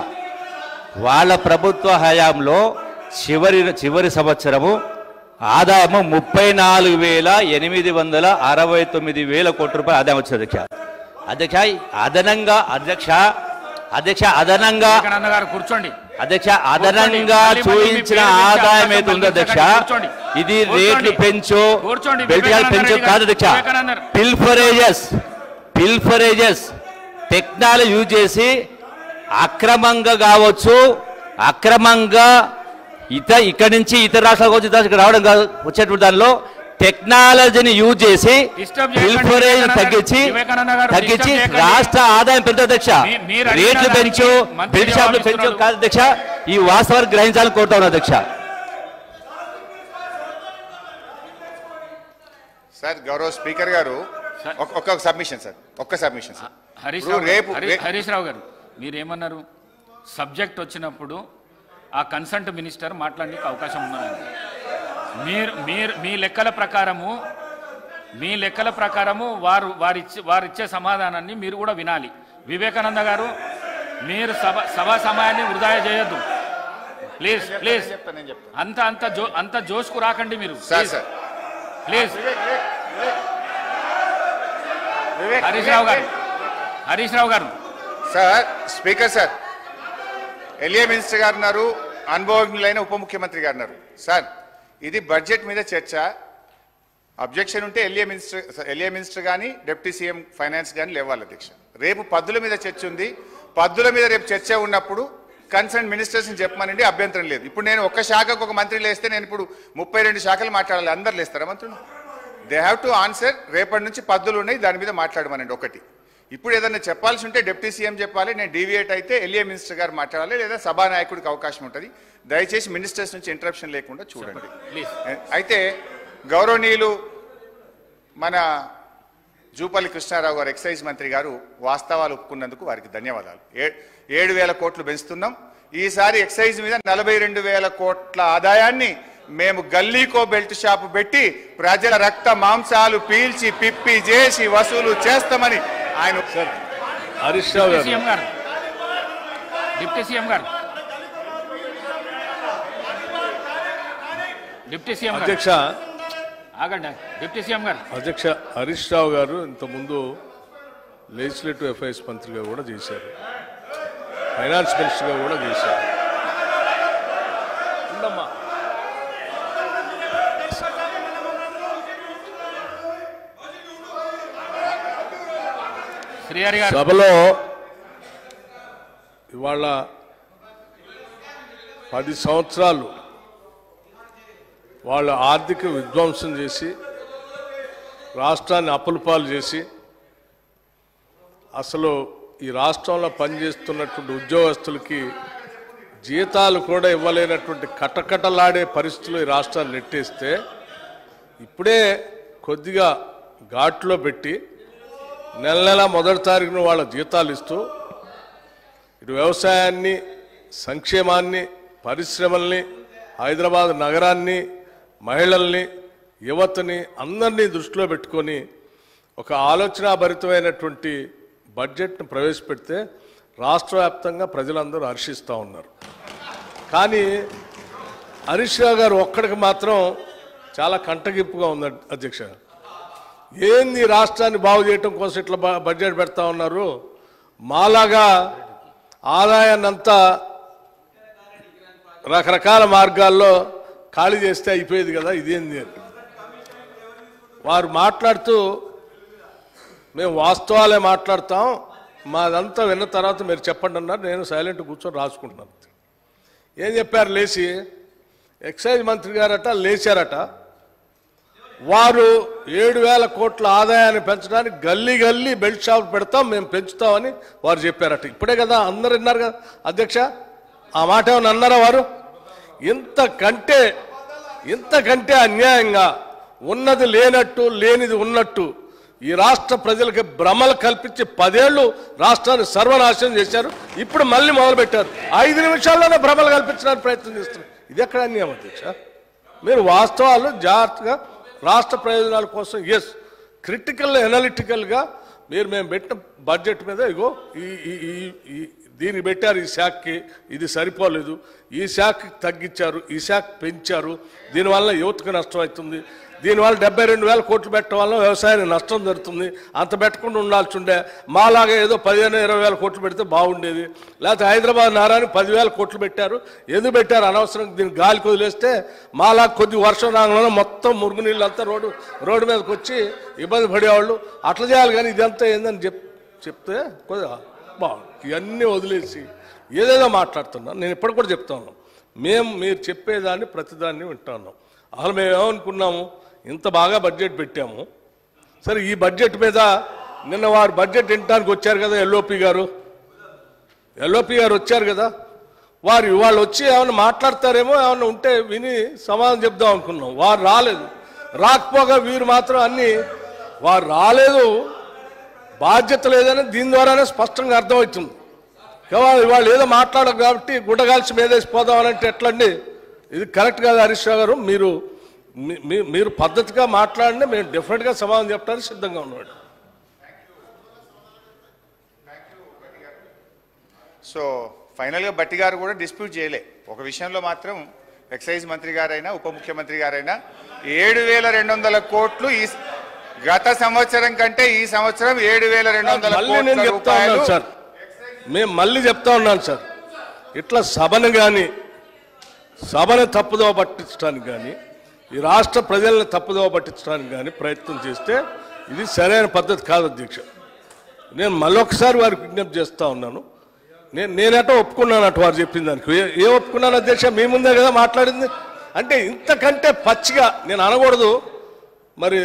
[SPEAKER 4] వాళ్ళ ప్రభుత్వ హయాంలో చివరి సంవత్సరము ఆదాయము 34,869 కోట్ల రూపాయలు ఆదాయం వచ్చింది అధ్యక్ష. అదనంగా
[SPEAKER 2] కూర్చోండి
[SPEAKER 4] అధ్యక్ష, అదనంగా చూపించిన ఆదాయం ఏది ఉందో అధ్యక్ష, ఇది రేట్లు పెంచు బెల్టియాలు పెంచు కాదు అధ్యక్ష. పిల్ఫరేజెస్ టెక్నాలజీ యూజ్ చేసి అక్రమంగా కావచ్చు, అక్రమంగా ఇక్కడి నుంచి ఇతర రాష్ట్రాలకు వచ్చి రావడం కాదు, వచ్చేటువంటి దానిలో టెక్నాలజీని యూజ్ చేసి పిల్ఫరేజ్ తగ్గించి రాష్ట్ర ఆదాయం పెంచు అధ్యక్ష. రేట్లు పెంచు, బెల్ట్ షాపులు పెంచు కాదు అధ్యక్ష. ఈ వాస్తవాన్ని గ్రహించాలని కోరుతా ఉన్నా అధ్యక్ష.
[SPEAKER 1] సార్ గౌరవ స్పీకర్ గారు ఒక్క సబ్మిషన్ సార్.
[SPEAKER 2] హరీష్ రావు గారు మీరేమన్నారు? సబ్జెక్ట్ వచ్చినప్పుడు ఆ కన్సల్ట్ మినిస్టర్ మాట్లాడడానికి అవకాశం ఉన్నది. మీ లెక్కల ప్రకారము వారిచ్చే సమాధానాన్ని మీరు కూడా వినాలి. వివేకానంద గారు మీరు సభా సమయాన్ని వృధా చేయొద్దు ప్లీజ్. అంత జోష్కు రాకండి మీరు ప్లీజ్. హరీష్ రావు గారు
[SPEAKER 1] sir. Speaker sir, LA minister గారు ఉన్నారు, అనుభవజ్ఞులైన ఉప ముఖ్యమంత్రి గారు ఉన్నారు. సార్ ఇది బడ్జెట్ మీద చర్చ. అబ్జెక్షన్ ఉంటే ఎల్ఏ మినిస్టర్ కానీ డిప్యూటీ సీఎం ఫైనాన్స్ కానీ లేవాలి అధ్యక్ష. రేపు పద్దుల మీద చర్చ ఉంది. పద్దుల మీద రేపు చర్చ ఉన్నప్పుడు కన్సర్న్ మినిస్టర్స్ని చెప్పమనండి, అభ్యంతరం లేదు. ఇప్పుడు నేను ఒక్క శాఖకు ఒక మంత్రి లేస్తే నేను ఇప్పుడు 32 శాఖలు మాట్లాడాలి. అందరు లేస్తారా మంత్రులు? They have to answer. రేపటి నుంచి పద్దులు ఉన్నాయి, దాని మీద మాట్లాడమనండి. ఒకటి ఇప్పుడు ఏదైనా చెప్పాల్సి ఉంటే డిప్యూటీ సీఎం చెప్పాలి, నేను డీవియేట్ అయితే ఎల్ఏ మినిస్టర్ గారు మాట్లాడాలి, లేదా సభానాయకుడికి అవకాశం ఉంటుంది. దయచేసి మినిస్టర్స్ నుంచి ఇంటరప్షన్ లేకుండా చూడండి. అయితే గౌరవనీయులు మన జూపల్లి కృష్ణారావు గారు ఎక్సైజ్ మంత్రి గారు వాస్తవాలు ఒప్పుకున్నందుకు వారికి ధన్యవాదాలు. 7,000 కోట్లు పెంచుతున్నాం. ఈసారి ఎక్సైజ్ మీద 42,000 కోట్ల ఆదాయాన్ని మేము గల్లీకో బెల్ట్ షాపు పెట్టి ప్రజల రక్త మాంసాలు పీల్చి పిప్పి చేసి వసూలు చేస్తామని ఆయన
[SPEAKER 5] హరీష్ రావు గారు
[SPEAKER 2] సీఎం గారు డిప్యూటీ సీఎం గారు డిప్యూటీ సీఎం గారు
[SPEAKER 5] అధ్యక్ష
[SPEAKER 2] ఆగండి డిప్యూటీ సీఎం గారు
[SPEAKER 5] అధ్యక్ష హరీష్ రావు గారు ఇంతకుముందు లెజిస్లేటివ్ అఫైర్స్ మంత్రిగా కూడా చేశారు, ఫైనాన్స్ మినిస్టర్గా కూడా చేశారు. ఉండమ్మా.
[SPEAKER 2] శ్రీహరి గారు
[SPEAKER 5] సభలో ఇవాళ 10 సంవత్సరాలు వాళ్ళ ఆర్థిక విధ్వంసం చేసి రాష్ట్రాన్ని అప్పులపాలు చేసి అసలు ఈ రాష్ట్రంలో పనిచేస్తున్నటువంటి ఉద్యోగస్తులకి జీతాలు కూడా ఇవ్వలేనటువంటి కటకటలాడే పరిస్థితులు ఈ రాష్ట్రాన్ని నెట్టేస్తే ఇప్పుడే కొద్దిగా ఘాట్లో పెట్టి నెల నెల మొదటి తారీఖున వాళ్ళ జీతాలు ఇస్తూ ఇటు వ్యవసాయాన్ని, సంక్షేమాన్ని, పరిశ్రమల్ని, హైదరాబాద్ నగరాన్ని, మహిళల్ని, యువతని అందరినీ దృష్టిలో పెట్టుకొని ఒక ఆలోచనాభరితమైనటువంటి బడ్జెట్ను ప్రవేశపెడితే రాష్ట్ర వ్యాప్తంగా ప్రజలందరూ హర్షిస్తూ ఉన్నారు. కానీ హరీష్ రావు గారు ఒక్కడికి మాత్రం చాలా కంటగింపుగా ఉంది అధ్యక్ష. ఏంది రాష్ట్రాన్ని బాగు చేయటం కోసం ఇట్లా బడ్జెట్ పెడతా ఉన్నారు, మాలాగా ఆదాయాన్ని అంతా రకరకాల మార్గాల్లో ఖాళీ చేస్తే అయిపోయేది కదా, ఇదేంది అని వారు మాట్లాడుతూ మేము వాస్తవాలే మాట్లాడతాం, మాదంతా విన్న తర్వాత మీరు చెప్పండి అన్నారు. నేను సైలెంట్ కూర్చొని రాసుకుంటున్నాను. ఏం చెప్పారు? లేచి ఎక్సైజ్ మంత్రి గారట లేచారట, వారు 7,000 కోట్ల ఆదాయాన్ని పెంచడానికి గల్లీ గల్లీ బెల్ట్ షాప్ పెడతాం, మేము పెంచుతామని వారు చెప్పారట. ఇప్పుడే కదా అందరు విన్నారు కదా అధ్యక్ష, ఆ మాట ఏమన్నా అన్నారా వారు? ఇంతకంటే అన్యాయంగా ఉన్నది లేనట్టు లేనిది ఉన్నట్టు ఈ రాష్ట్ర ప్రజలకి భ్రమలు కల్పించి 10 ఏళ్ళు రాష్ట్రాన్ని సర్వనాశనం చేశారు. ఇప్పుడు మళ్ళీ మొదలుపెట్టారు, 5 నిమిషాల్లోనే భ్రమలు కల్పించడానికి ప్రయత్నం చేస్తున్నారు. ఇది ఎక్కడ అన్యాయం అధ్యక్ష? మీరు వాస్తవాలు జాగ్రత్తగా రాష్ట్ర ప్రయోజనాల కోసం క్రిటికల్ ఎనాలిటికల్గా మేము పెట్టిన బడ్జెట్ మీద ఇగో దీన్ని పెట్టారు, ఈ శాఖకి ఇది సరిపోలేదు, ఈ శాఖకి తగ్గించారు, ఈ శాఖ పెంచారు, దీనివల్ల యువతకు నష్టం అవుతుంది, దీనివల్ల 72,000 కోట్లు పెట్టడం వల్ల వ్యవసాయానికి నష్టం జరుగుతుంది, అంత పెట్టకుండా ఉండాల్సి ఉండే, మాలాగా ఏదో 15,000-20,000 కోట్లు పెడితే బాగుండేది, లేకపోతే హైదరాబాద్ నగరానికి 10,000 కోట్లు పెట్టారు, ఎందుకు పెట్టారు అనవసరం, దీన్ని గాలికి వదిలేస్తే మాలా కొద్ది వర్షం రాగానే మొత్తం మురుగునీళ్ళు అంతా రోడ్డు మీదకి వచ్చి ఇబ్బంది పడేవాళ్ళు, అట్లా చేయాలి. కానీ ఇదంతా ఏందని చెప్తే కొద్దిగా బాగుంది. ఇవన్నీ వదిలేసి ఏదేదో మాట్లాడుతున్నాను. నేను ఇప్పటికి కూడా చెప్తా ఉన్నాను, మీరు చెప్పేదాన్ని ప్రతిదాన్ని వింటున్నాం. అసలు మేము ఏమనుకున్నాము, ఇంత బాగా బడ్జెట్ పెట్టాము, సరే ఈ బడ్జెట్ మీద నిన్న వారు బడ్జెట్ వినడానికి వచ్చారు కదా, ఎల్ఓపి గారు వచ్చారు కదా, వాళ్ళు వచ్చి ఏమైనా మాట్లాడతారేమో, ఏమైనా ఉంటే విని సమాధానం చెప్దాం అనుకున్నాం. వారు రాలేదు. రాకపోగా వీరు మాత్రం వారు రాలేదు, బాధ్యత లేదని దీని ద్వారానే స్పష్టంగా అర్థమవుతుంది. వాళ్ళు ఏదో మాట్లాడరు కాబట్టి గుడ్డగాల్చి మీదేసి పోదామనంటే ఎట్లండి? ఇది కరెక్ట్ కాదు హరీష్ రావు గారు. మీరు పద్ధతిగా మాట్లాడండి, మేము డెఫినెట్గా సమాధానం చెప్పడానికి సిద్ధంగా ఉన్నాడు.
[SPEAKER 1] సో ఫైనల్గా బట్టి గారు కూడా డిస్ప్యూట్ చేయలే. ఒక విషయంలో మాత్రం ఎక్సైజ్ మంత్రి గారైనా ఉప ముఖ్యమంత్రి గారైనా 7,200 కోట్లు ఈ గత సంవత్సరం కంటే ఈ సంవత్సరం 7,200 కోట్ల రూపాయలు.
[SPEAKER 5] సార్ మేము మళ్ళీ చెప్తా ఉన్నాను సార్, ఇట్లా సభను తప్పుదోవ పట్టించడానికి కానీ ఈ రాష్ట్ర ప్రజలను తప్పుదోవ పట్టించడానికి కానీ ప్రయత్నం చేస్తే ఇది సరైన పద్ధతి కాదు అధ్యక్ష. నేను మళ్ళొకసారి వారికి విజ్ఞప్తి చేస్తూ ఉన్నాను. నేనట ఒప్పుకున్నాను అటు వారు చెప్పిన దానికి. ఏ ఒప్పుకున్నాను అధ్యక్ష? మీ ముందే కదా మాట్లాడింది. అంటే ఇంతకంటే పచ్చిగా నేను అనకూడదు, మరి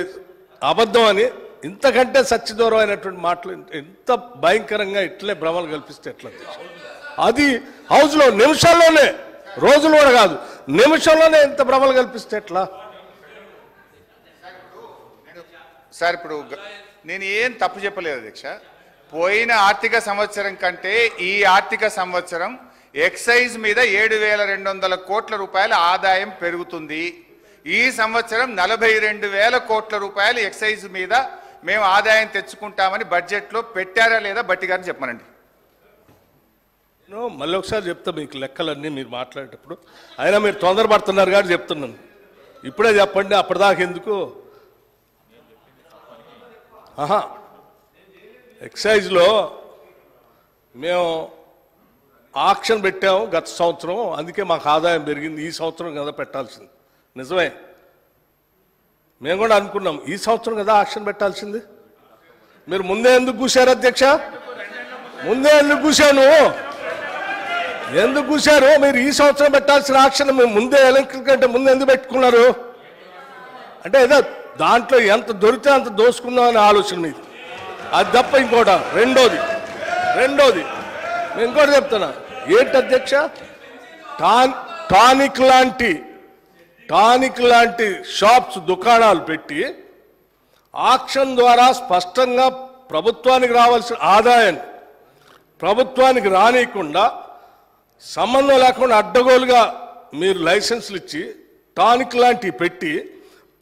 [SPEAKER 5] అబద్ధం అని, ఇంతకంటే సత్యదూరమైనటువంటి మాటలు ఎంత భయంకరంగా ఇట్లే భ్రమలు కల్పిస్తే ఎట్లా అధ్యక్ష? అది హౌస్లో నిమిషాల్లోనే, రోజులు కూడా కాదు, నిమిషంలోనే ఎంత భ్రమలు కల్పిస్తే ఎట్లా?
[SPEAKER 1] సార్ ఇప్పుడు నేను ఏం తప్పు చెప్పలేదు అధ్యక్ష. పోయిన ఆర్థిక సంవత్సరం కంటే ఈ ఆర్థిక సంవత్సరం ఎక్సైజ్ మీద 7,200 కోట్ల రూపాయల ఆదాయం పెరుగుతుంది. ఈ సంవత్సరం 42,000 కోట్ల రూపాయలు ఎక్సైజ్ మీద మేము ఆదాయం తెచ్చుకుంటామని బడ్జెట్లో పెట్టారా లేదా బట్టి గారిని చెప్పమనండి.
[SPEAKER 5] మళ్ళీ ఒకసారి చెప్తా మీకు లెక్కలన్నీ మీరు మాట్లాడేటప్పుడు. అయినా మీరు తొందరపడుతున్నారు కాబట్టి చెప్తున్నాను. ఇప్పుడే చెప్పండి, అప్పటిదాకా ఎందుకు? ఎక్సైజ్లో మేము ఆక్షన్ పెట్టాము గత సంవత్సరం, అందుకే మాకు ఆదాయం పెరిగింది. ఈ సంవత్సరం కదా పెట్టాల్సింది, నిజమే. మేము కూడా అనుకున్నాం ఈ సంవత్సరం కదా ఆక్షన్ పెట్టాల్సింది. మీరు ముందే ఎందుకు కూర్చారు అధ్యక్ష? ముందే ఎందుకు కూర్చాను? ఎందుకు కూర్చారు? మీరు ఈ సంవత్సరం పెట్టాల్సిన ఆక్షన్ మేము ముందే ఎలక్ట్రిక్ కంటే ముందు ఎందుకు పెట్టుకున్నారు? అంటే ఏదో దాంట్లో ఎంత దొరికితే అంత దోసుకుందామనే ఆలోచన మీది, అది తప్ప ఇంకోట. రెండోది నేను ఇంకోటి చెప్తున్నా. ఏంటి అధ్యక్ష? టానిక్ లాంటి షాప్స్, దుకాణాలు పెట్టి ఆక్షన్ ద్వారా స్పష్టంగా ప్రభుత్వానికి రావాల్సిన ఆదాయాన్ని ప్రభుత్వానికి రానియకుండా, సంబంధం లేకుండా అడ్డగోలుగా మీరు లైసెన్సులు ఇచ్చి టానిక్ లాంటివి పెట్టి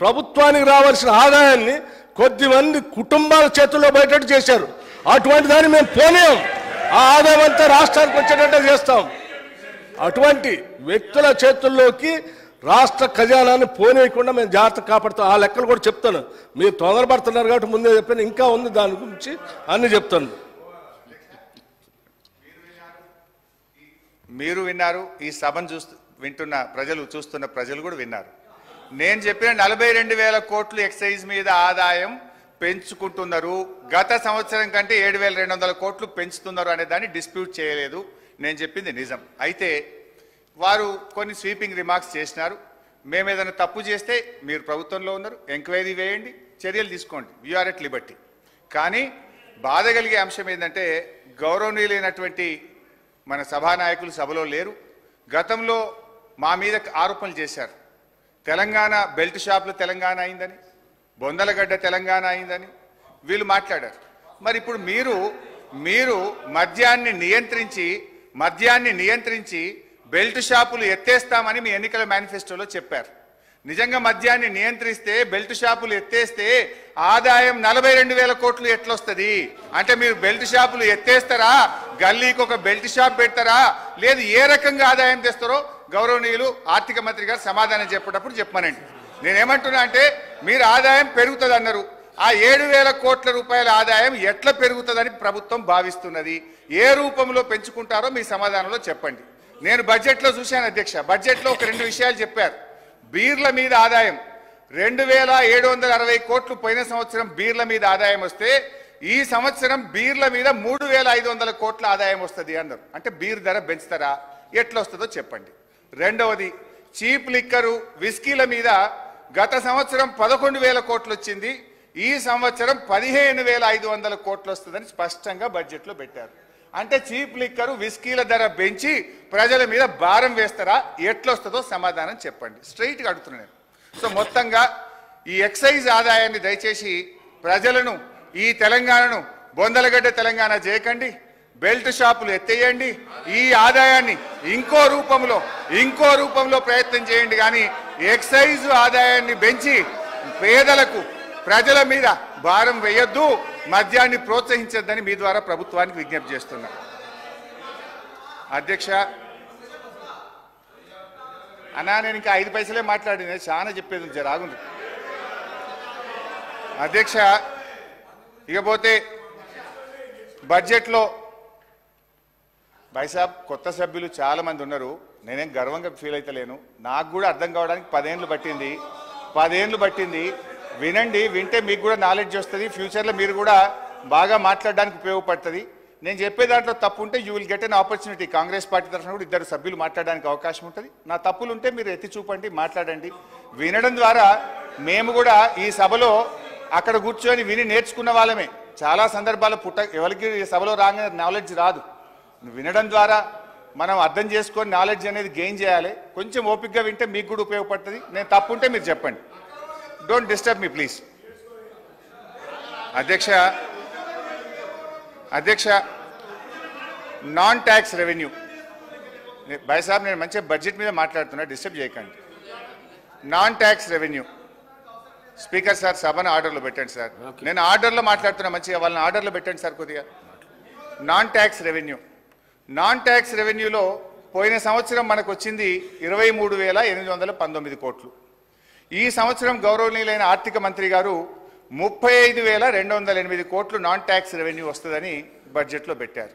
[SPEAKER 5] ప్రభుత్వానికి రావాల్సిన ఆదాయాన్ని కొద్దిమంది కుటుంబాల చేతుల్లో బయటట్టు చేశారు. అటువంటి దాన్ని మేము పోనీయం. ఆ ఆదాయం అంతా రాష్ట్రానికి వచ్చేటట్టే చేస్తాం. అటువంటి వ్యక్తుల చేతుల్లోకి రాష్ట్ర ఖజానాన్ని పోనీయకుండా మేము జాగ్రత్త కాపాడుతాం. ఆ లెక్కలు కూడా చెప్తాను. మీరు తొందరపడుతున్నారు కాబట్టి ముందే చెప్పాను, ఇంకా ఉంది దాని గురించి అన్ని చెప్తాను.
[SPEAKER 1] మీరు విన్నారు, ఈ సభను వింటున్న ప్రజలు, చూస్తున్న ప్రజలు కూడా విన్నారు. నేను చెప్పిన 42,000 కోట్లు ఎక్సైజ్ మీద ఆదాయం పెంచుకుంటున్నారు. గత సంవత్సరం కంటే 7,200 కోట్లు పెంచుతున్నారు అనే దాన్ని డిస్ప్యూట్ చేయలేదు. నేను చెప్పింది నిజం. అయితే వారు కొన్ని స్వీపింగ్ రిమార్క్స్ చేసినారు. మేము ఏదైనా తప్పు చేస్తే మీరు ప్రభుత్వంలో ఉన్నారు, ఎంక్వైరీ వేయండి, చర్యలు తీసుకోండి, వీఆర్ ఎట్ లిబర్టీ. కానీ బాధ కలిగే అంశం ఏంటంటే, గౌరవనీయులైనటువంటి మన సభానాయకులు సభలో లేరు. గతంలో మా మీద ఆరోపణలు చేశారు. తెలంగాణ బెల్ట్ షాపులు తెలంగాణ అయిందని, బొందలగడ్డ తెలంగాణ అయిందని వీళ్ళు మాట్లాడారు. మరి ఇప్పుడు మీరు మద్యాన్ని నియంత్రించి బెల్ట్ షాపులు ఎత్తేస్తామని మీ ఎన్నికల మేనిఫెస్టోలో చెప్పారు. నిజంగా మద్యాన్ని నియంత్రిస్తే, బెల్ట్ షాపులు ఎత్తేస్తే ఆదాయం 42,000 కోట్లు ఎట్లొస్తుంది? అంటే మీరు బెల్ట్ షాపులు ఎత్తేస్తారా, గల్లీకి ఒక బెల్ట్ షాప్ పెడతారా, లేదు ఏ రకంగా ఆదాయం తెస్తారో గౌరవనీయులు ఆర్థిక మంత్రి గారు సమాధానం చెప్పేటప్పుడు చెప్పమనండి. నేనేమంటున్నా అంటే, మీరు ఆదాయం పెరుగుతుంది అన్నారు. ఆ 7,000 కోట్ల రూపాయల ఆదాయం ఎట్లా పెరుగుతుందని ప్రభుత్వం భావిస్తున్నది? ఏ రూపంలో పెంచుకుంటారో మీ సమాధానంలో చెప్పండి. నేను బడ్జెట్లో చూశాను అధ్యక్ష. బడ్జెట్లో ఒక 2 విషయాలు చెప్పారు. బీర్ల మీద ఆదాయం 2,760 కోట్లు పోయిన సంవత్సరం బీర్ల మీద ఆదాయం వస్తే, ఈ సంవత్సరం బీర్ల మీద 3,500 కోట్ల ఆదాయం వస్తుంది అన్నారు. అంటే బీర్ ధర పెంచుతారా, ఎట్లా వస్తుందో చెప్పండి. రెండవది, చీప్ లిక్కరు, విస్కీల మీద గత సంవత్సరం 11,000 కోట్లు వచ్చింది, ఈ సంవత్సరం 15,500 కోట్లు వస్తుందని స్పష్టంగా బడ్జెట్లో పెట్టారు. అంటే చీప్ లిక్కరు, విస్కీల ధర పెంచి ప్రజల మీద భారం వేస్తారా, ఎట్లొస్తుందో సమాధానం చెప్పండి. స్ట్రైట్గా అడుగుతున్నాను. సో మొత్తంగా ఈ ఎక్సైజ్ ఆదాయాన్ని దయచేసి ప్రజలను, ఈ తెలంగాణను బొందలగడ్డ తెలంగాణ చేయకండి, బెల్ట్ షాపులు ఎత్తేయండి. ఈ ఆదాయాన్ని ఇంకో రూపంలో ప్రయత్నం చేయండి. కానీ ఎక్సైజ్ ఆదాయాన్ని పెంచి పేదలకు, ప్రజల మీద భారం వేయొద్దు, మద్యాన్ని ప్రోత్సహించొద్దని మీ ద్వారా ప్రభుత్వానికి విజ్ఞప్తి చేస్తున్నా. అధ్యక్ష అన్నా, నేను ఇంకా 5 పైసలే మాట్లాడింది, చాలా చెప్పేది జరాగుంది. అధ్యక్ష, ఇకపోతే బడ్జెట్లో భాయ్సాబ్ కొత్త సభ్యులు చాలా మంది ఉన్నారు. నేనేం గర్వంగా ఫీల్ అవుతలేను. నాకు కూడా అర్థం కావడానికి 10 ఏళ్ళు పట్టింది. వినండి, వింటే మీకు కూడా నాలెడ్జ్ వస్తుంది. ఫ్యూచర్లో మీరు కూడా బాగా మాట్లాడడానికి ఉపయోగపడుతుంది. నేను చెప్పే దాంట్లో తప్పు ఉంటే you will get an opportunity. Congress party తరఫున కూడా 2 సభ్యులు మాట్లాడడానికి అవకాశం ఉంటుంది. నా తప్పులు ఉంటే మీరు ఎత్తి చూపండి, మాట్లాడండి. వినడం ద్వారా మేము కూడా ఈ సభలో అక్కడ కూర్చొని విని నేర్చుకున్న వాళ్ళమే. చాలా సందర్భాలు ఎవరికి ఈ సభలో రాగానే నాలెడ్జ్ రాదు. వినడం ద్వారా మనం అర్థం చేసుకొని నాలెడ్జ్ అనేది గెయిన్ చేయాలి. కొంచెం ఓపికగా వింటే మీకు కూడా ఉపయోగపడుతుంది. నేను తప్పు ఉంటే మీరు చెప్పండి. Don't disturb me please. అధ్యక్ష, నాన్ ట్యాక్స్ రెవెన్యూ భాయ్ సాబ్ నేను మంచిగా బడ్జెట్ మీద మాట్లాడుతున్నా, డిస్టర్బ్ చేయకండి. Non tax revenue speaker sir సభను ఆర్డర్లో పెట్టండి సార్. నేను ఆర్డర్లో మాట్లాడుతున్నా, మంచిగా వాళ్ళని ఆర్డర్లో పెట్టండి సార్ కొద్దిగా. నాన్ ట్యాక్స్ రెవెన్యూలో పోయిన సంవత్సరం మనకు వచ్చింది 23,819 కోట్లు. ఈ సంవత్సరం గౌరవనీయులైన ఆర్థిక మంత్రి గారు 35,208 కోట్లు నాన్ ట్యాక్స్ రెవెన్యూ వస్తుందని బడ్జెట్లో పెట్టారు.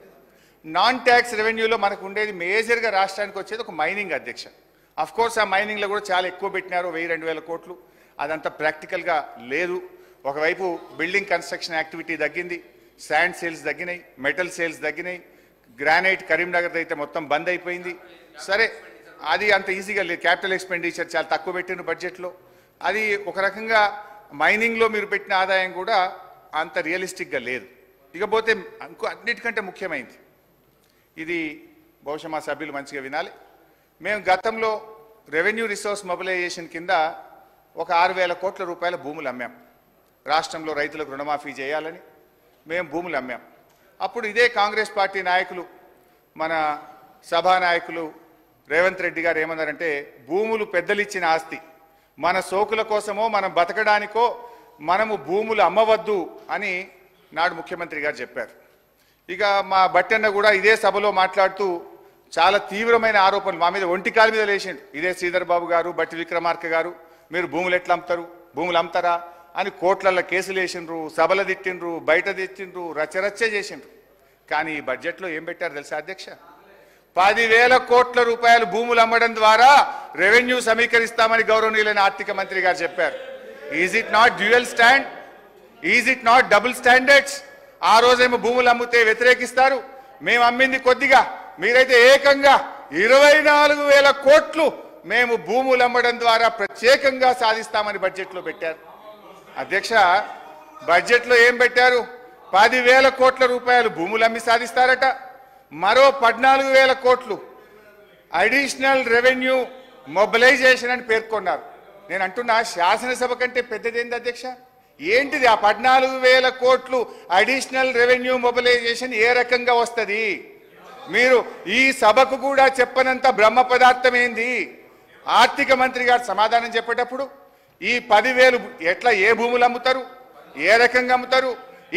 [SPEAKER 1] నాన్ ట్యాక్స్ రెవెన్యూలో మనకు ఉండేది మేజర్గా రాష్ట్రానికి వచ్చేది ఒక మైనింగ్ అధ్యక్ష. అఫ్ కోర్స్ ఆ మైనింగ్లో కూడా చాలా ఎక్కువ పెట్టినారు, 1,000-2,000 కోట్లు. అదంతా ప్రాక్టికల్గా లేదు. ఒకవైపు బిల్డింగ్ కన్స్ట్రక్షన్ యాక్టివిటీ తగ్గింది, శాండ్ సేల్స్ తగ్గినాయి, మెటల్ సేల్స్ తగ్గినాయి, గ్రానైట్ కరీంనగర్ అయితే మొత్తం బంద్ అయిపోయింది. సరే, అది అంత ఈజీగా లేదు. క్యాపిటల్ ఎక్స్పెండిచర్ చాలా తక్కువ పెట్టిన బడ్జెట్లో. అది ఒక రకంగా మైనింగ్లో మీరు పెట్టిన ఆదాయం కూడా అంత రియలిస్టిక్గా లేదు. ఇకపోతే ఇంకో అన్నిటికంటే ముఖ్యమైనది, ఇది బహుశా మా సభ్యులు మంచిగా వినాలి. మేము గతంలో రెవెన్యూ రిసోర్స్ మొబిలైజేషన్ కింద ఒక 6,000 కోట్ల రూపాయల భూములు అమ్మాం. రాష్ట్రంలో రైతులకు రుణమాఫీ చేయాలని మేము భూములు అమ్మాం. అప్పుడు ఇదే కాంగ్రెస్ పార్టీ నాయకులు, మన సభా నాయకులు రేవంత్ రెడ్డి గారు ఏమన్నారంటే, భూములు పెద్దలిచ్చిన ఆస్తి, మన సోకుల కోసమో మనం బతకడానికో మనము భూములు అమ్మవద్దు అని నాడు ముఖ్యమంత్రి గారు చెప్పారు. ఇక మా బట్టన్న కూడా ఇదే సభలో మాట్లాడుతూ చాలా తీవ్రమైన ఆరోపణలు మా మీద ఒంటికాల మీద లేచిండు. ఇదే శ్రీధర్ బాబు గారు, బట్టి విక్రమార్క గారు, మీరు భూములు ఎట్లా అమ్ముతారు, భూములు అమ్ముతారా అని కోట్లల్లో కేసులు వేసిండ్రు, సభలు తిట్టిండ్రు, బయట తెచ్చిండ్రు, రచ్చరచ్చ చేసిండ్రు. కానీ ఈ బడ్జెట్లో ఏం పెట్టారు తెలుసా అధ్యక్ష? 10,000 కోట్ల రూపాయలు భూములు అమ్మడం ద్వారా రెవెన్యూ సమీకరిస్తామని గౌరవనీయులైన ఆర్థిక మంత్రి గారు చెప్పారు. Is it not dual stand? Is it not double standards? ఆ రోజేమో భూములు అమ్మితే వ్యతిరేకిస్తారు, మేము అమ్మింది కొద్దిగా, మీరైతే ఏకంగా 24,000 కోట్లు మేము భూములు అమ్మడం ద్వారా ప్రత్యేకంగా సాధిస్తామని బడ్జెట్లో పెట్టారు. అధ్యక్ష, బడ్జెట్లో ఏం పెట్టారు? 10,000 కోట్ల రూపాయలు భూములు అమ్మి సాధిస్తారట, మరో 14,000 కోట్లు అడిషనల్ రెవెన్యూ మొబిలైజేషన్ అని పేర్కొన్నారు. నేను అంటున్నా, శాసనసభ కంటే పెద్దదేంది అధ్యక్ష? ఏంటిది ఆ 14,000 కోట్లు అడిషనల్ రెవెన్యూ మొబిలైజేషన్? ఏ రకంగా వస్తుంది? మీరు ఈ సభకు కూడా చెప్పనంత బ్రహ్మ పదార్థం ఏంది? ఆర్థిక మంత్రి గారు సమాధానం చెప్పేటప్పుడు ఈ 10,000 ఎట్లా, ఏ భూములు అమ్ముతారు, ఏ రకంగా అమ్ముతారు,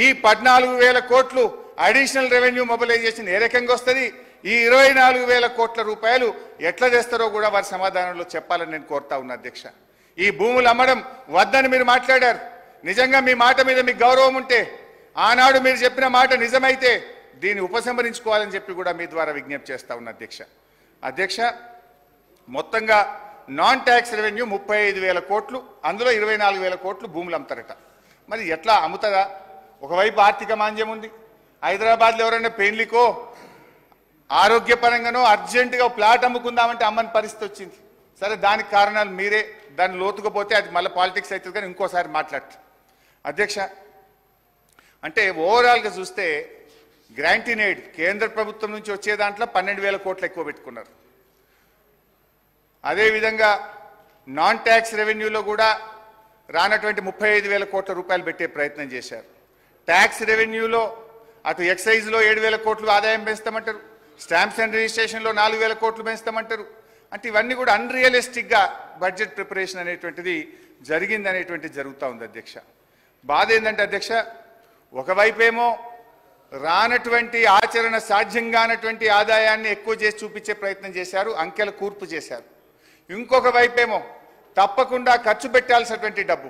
[SPEAKER 1] ఈ 14,000 కోట్లు అడిషనల్ రెవెన్యూ మొబిలైజేషన్ ఏ రకంగా వస్తుంది, ఈ 24,000 కోట్ల రూపాయలు ఎట్లా చేస్తారో కూడా వారి సమాధానంలో చెప్పాలని నేను కోరుతా ఉన్నా అధ్యక్ష. ఈ భూములు అమ్మడం వద్దని మీరు మాట్లాడారు. నిజంగా మీ మాట మీద మీకు గౌరవం ఉంటే, ఆనాడు మీరు చెప్పిన మాట నిజమైతే దీన్ని ఉపసంహరించుకోవాలని చెప్పి కూడా మీ ద్వారా విజ్ఞప్తి చేస్తా ఉన్నా అధ్యక్ష. మొత్తంగా నాన్ ట్యాక్స్ రెవెన్యూ 35,000 కోట్లు, అందులో 24,000 కోట్లు భూములు అమ్ముతారట. మరి ఎట్లా అమ్ముతుందా? ఒకవైపు ఆర్థిక మాంద్యం ఉంది, హైదరాబాద్లో ఎవరైనా పెళ్లికో ఆరోగ్యపరంగానో అర్జెంటుగా ప్లాట్ అమ్ముకుందామంటే అమ్మని పరిస్థితి వచ్చింది. సరే, దానికి కారణాలు మీరే, దాన్ని లోతుకుపోతే అది మళ్ళీ పాలిటిక్స్ అవుతుంది, కానీ ఇంకోసారి మాట్లాడతారు అధ్యక్ష. అంటే ఓవరాల్గా చూస్తే గ్రాంటీన్ ఎయిడ్ కేంద్ర ప్రభుత్వం నుంచి వచ్చే దాంట్లో 12,000 కోట్లు ఎక్కువ పెట్టుకున్నారు. అదేవిధంగా నాన్ ట్యాక్స్ రెవెన్యూలో కూడా రానటువంటి 35,000 కోట్ల రూపాయలు పెట్టే ప్రయత్నం చేశారు. ట్యాక్స్ రెవెన్యూలో అటు ఎక్సైజ్లో 7,000 కోట్లు ఆదాయం పెంచుతామంటారు, స్టాంప్స్ అండ్ రిజిస్ట్రేషన్లో 4,000 కోట్లు పెంచుతామంటారు. అంటే ఇవన్నీ కూడా అన్రియలిస్టిక్గా బడ్జెట్ ప్రిపరేషన్ అనేటువంటిది జరుగుతూ ఉంది అధ్యక్ష. బాధ ఏంటంటే అధ్యక్ష, ఒకవైపేమో రానటువంటి ఆచరణ సాధ్యం కానటువంటి ఆదాయాన్ని ఎక్కువ చేసి చూపించే ప్రయత్నం చేశారు, అంకెల కూర్పు చేశారు. ఇంకొక వైపేమో తప్పకుండా ఖర్చు పెట్టాల్సినటువంటి డబ్బు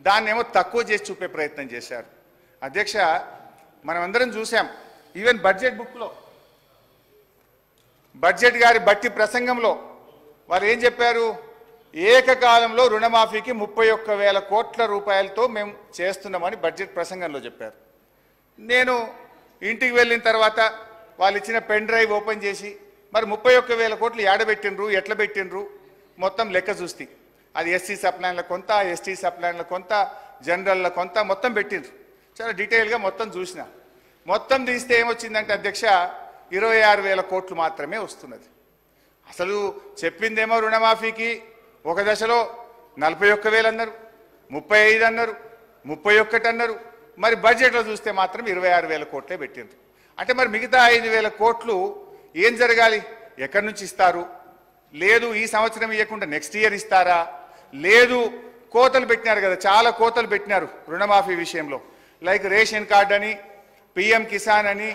[SPEAKER 1] దాన్నేమో తక్కువ చేసి చూపే ప్రయత్నం చేశారు అధ్యక్ష. మనం అందరం చూసాం, ఈవెన్ బడ్జెట్ బుక్లో బడ్జెట్ గారి బట్టి ప్రసంగంలో వారు ఏం చెప్పారు? ఏకకాలంలో రుణమాఫీకి 31,000 కోట్ల రూపాయలతో మేము చేస్తున్నామని బడ్జెట్ ప్రసంగంలో చెప్పారు. నేను ఇంటికి వెళ్ళిన తర్వాత వాళ్ళు ఇచ్చిన పెన్ డ్రైవ్ ఓపెన్ చేసి మరి 31,000 కోట్లు ఏడబెట్టిండ్రు, ఎట్లా పెట్టిండ్రు మొత్తం లెక్క చూస్తే అది ఎస్సీ సప్లైన్ల కొంత, ఎస్టీ సప్లైన్ల కొంత, జనరల్ల కొంత మొత్తం పెట్టిండ్రు. చాలా డీటెయిల్గా మొత్తం చూసిన. మొత్తం తీస్తే ఏమొచ్చిందంటే అధ్యక్ష 26,000 కోట్లు మాత్రమే వస్తున్నది. అసలు చెప్పిందేమో రుణమాఫీకి ఒక దశలో 41,000 అన్నారు, 35 అన్నారు, 31 అన్నారు. మరి బడ్జెట్లో చూస్తే మాత్రం 26,000 కోట్లే పెట్టిండ్రు. అంటే మరి మిగతా 5,000 కోట్లు ఏం జరగాలి? ఎక్కడి నుంచి ఇస్తారు, లేదు ఈ సంవత్సరం ఇవ్వకుండా నెక్స్ట్ ఇయర్ ఇస్తారా, లేదు కోతలు పెట్టినారు కదా, చాలా కోతలు పెట్టినారు రుణమాఫీ విషయంలో, లైక్ రేషన్ కార్డ్ అని, పిఎం కిసాన్ అని,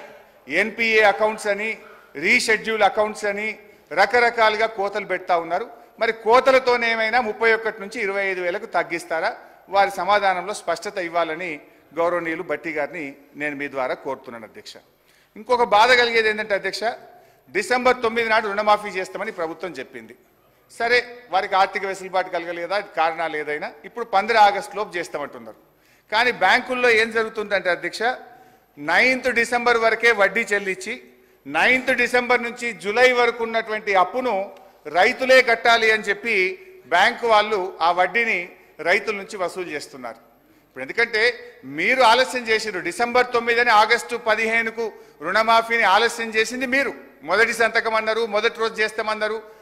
[SPEAKER 1] ఎన్పిఏ అకౌంట్స్ అని, రీషెడ్యూల్ అకౌంట్స్ అని రకరకాలుగా కోతలు పెడతా ఉన్నారు. మరి కోతలతోనేమైనా 31 నుంచి 25,000కు తగ్గిస్తారా? వారి సమాధానంలో స్పష్టత ఇవ్వాలని గౌరవనీయులు భట్టి గారిని నేను మీ ద్వారా కోరుతున్నాను అధ్యక్ష. ఇంకొక బాధ కలిగేది ఏంటంటే అధ్యక్ష, డిసెంబర్ 9 నాడు రుణమాఫీ చేస్తామని ప్రభుత్వం చెప్పింది. సరే, వారికి ఆర్థిక వెసులుబాటు కలగలేదా, కారణాలు ఏదైనా, ఇప్పుడు 15 ఆగస్టు లోపు చేస్తామంటున్నారు. కానీ బ్యాంకుల్లో ఏం జరుగుతుందంటే అధ్యక్ష, 9th డిసెంబర్ వరకే వడ్డీ చెల్లించి 9th డిసెంబర్ నుంచి జూలై వరకు ఉన్నటువంటి అప్పును రైతులే కట్టాలి అని చెప్పి బ్యాంకు వాళ్ళు ఆ వడ్డీని రైతుల నుంచి వసూలు చేస్తున్నారు. ఇప్పుడు ఎందుకంటే మీరు ఆలస్యం చేసిరు, డిసెంబర్ 9 అని ఆగస్టు 15కు రుణమాఫీని ఆలస్యం చేసింది మీరు. మొదటి సంతకం అన్నారు, మొదటి రోజు చేస్తామన్నారు,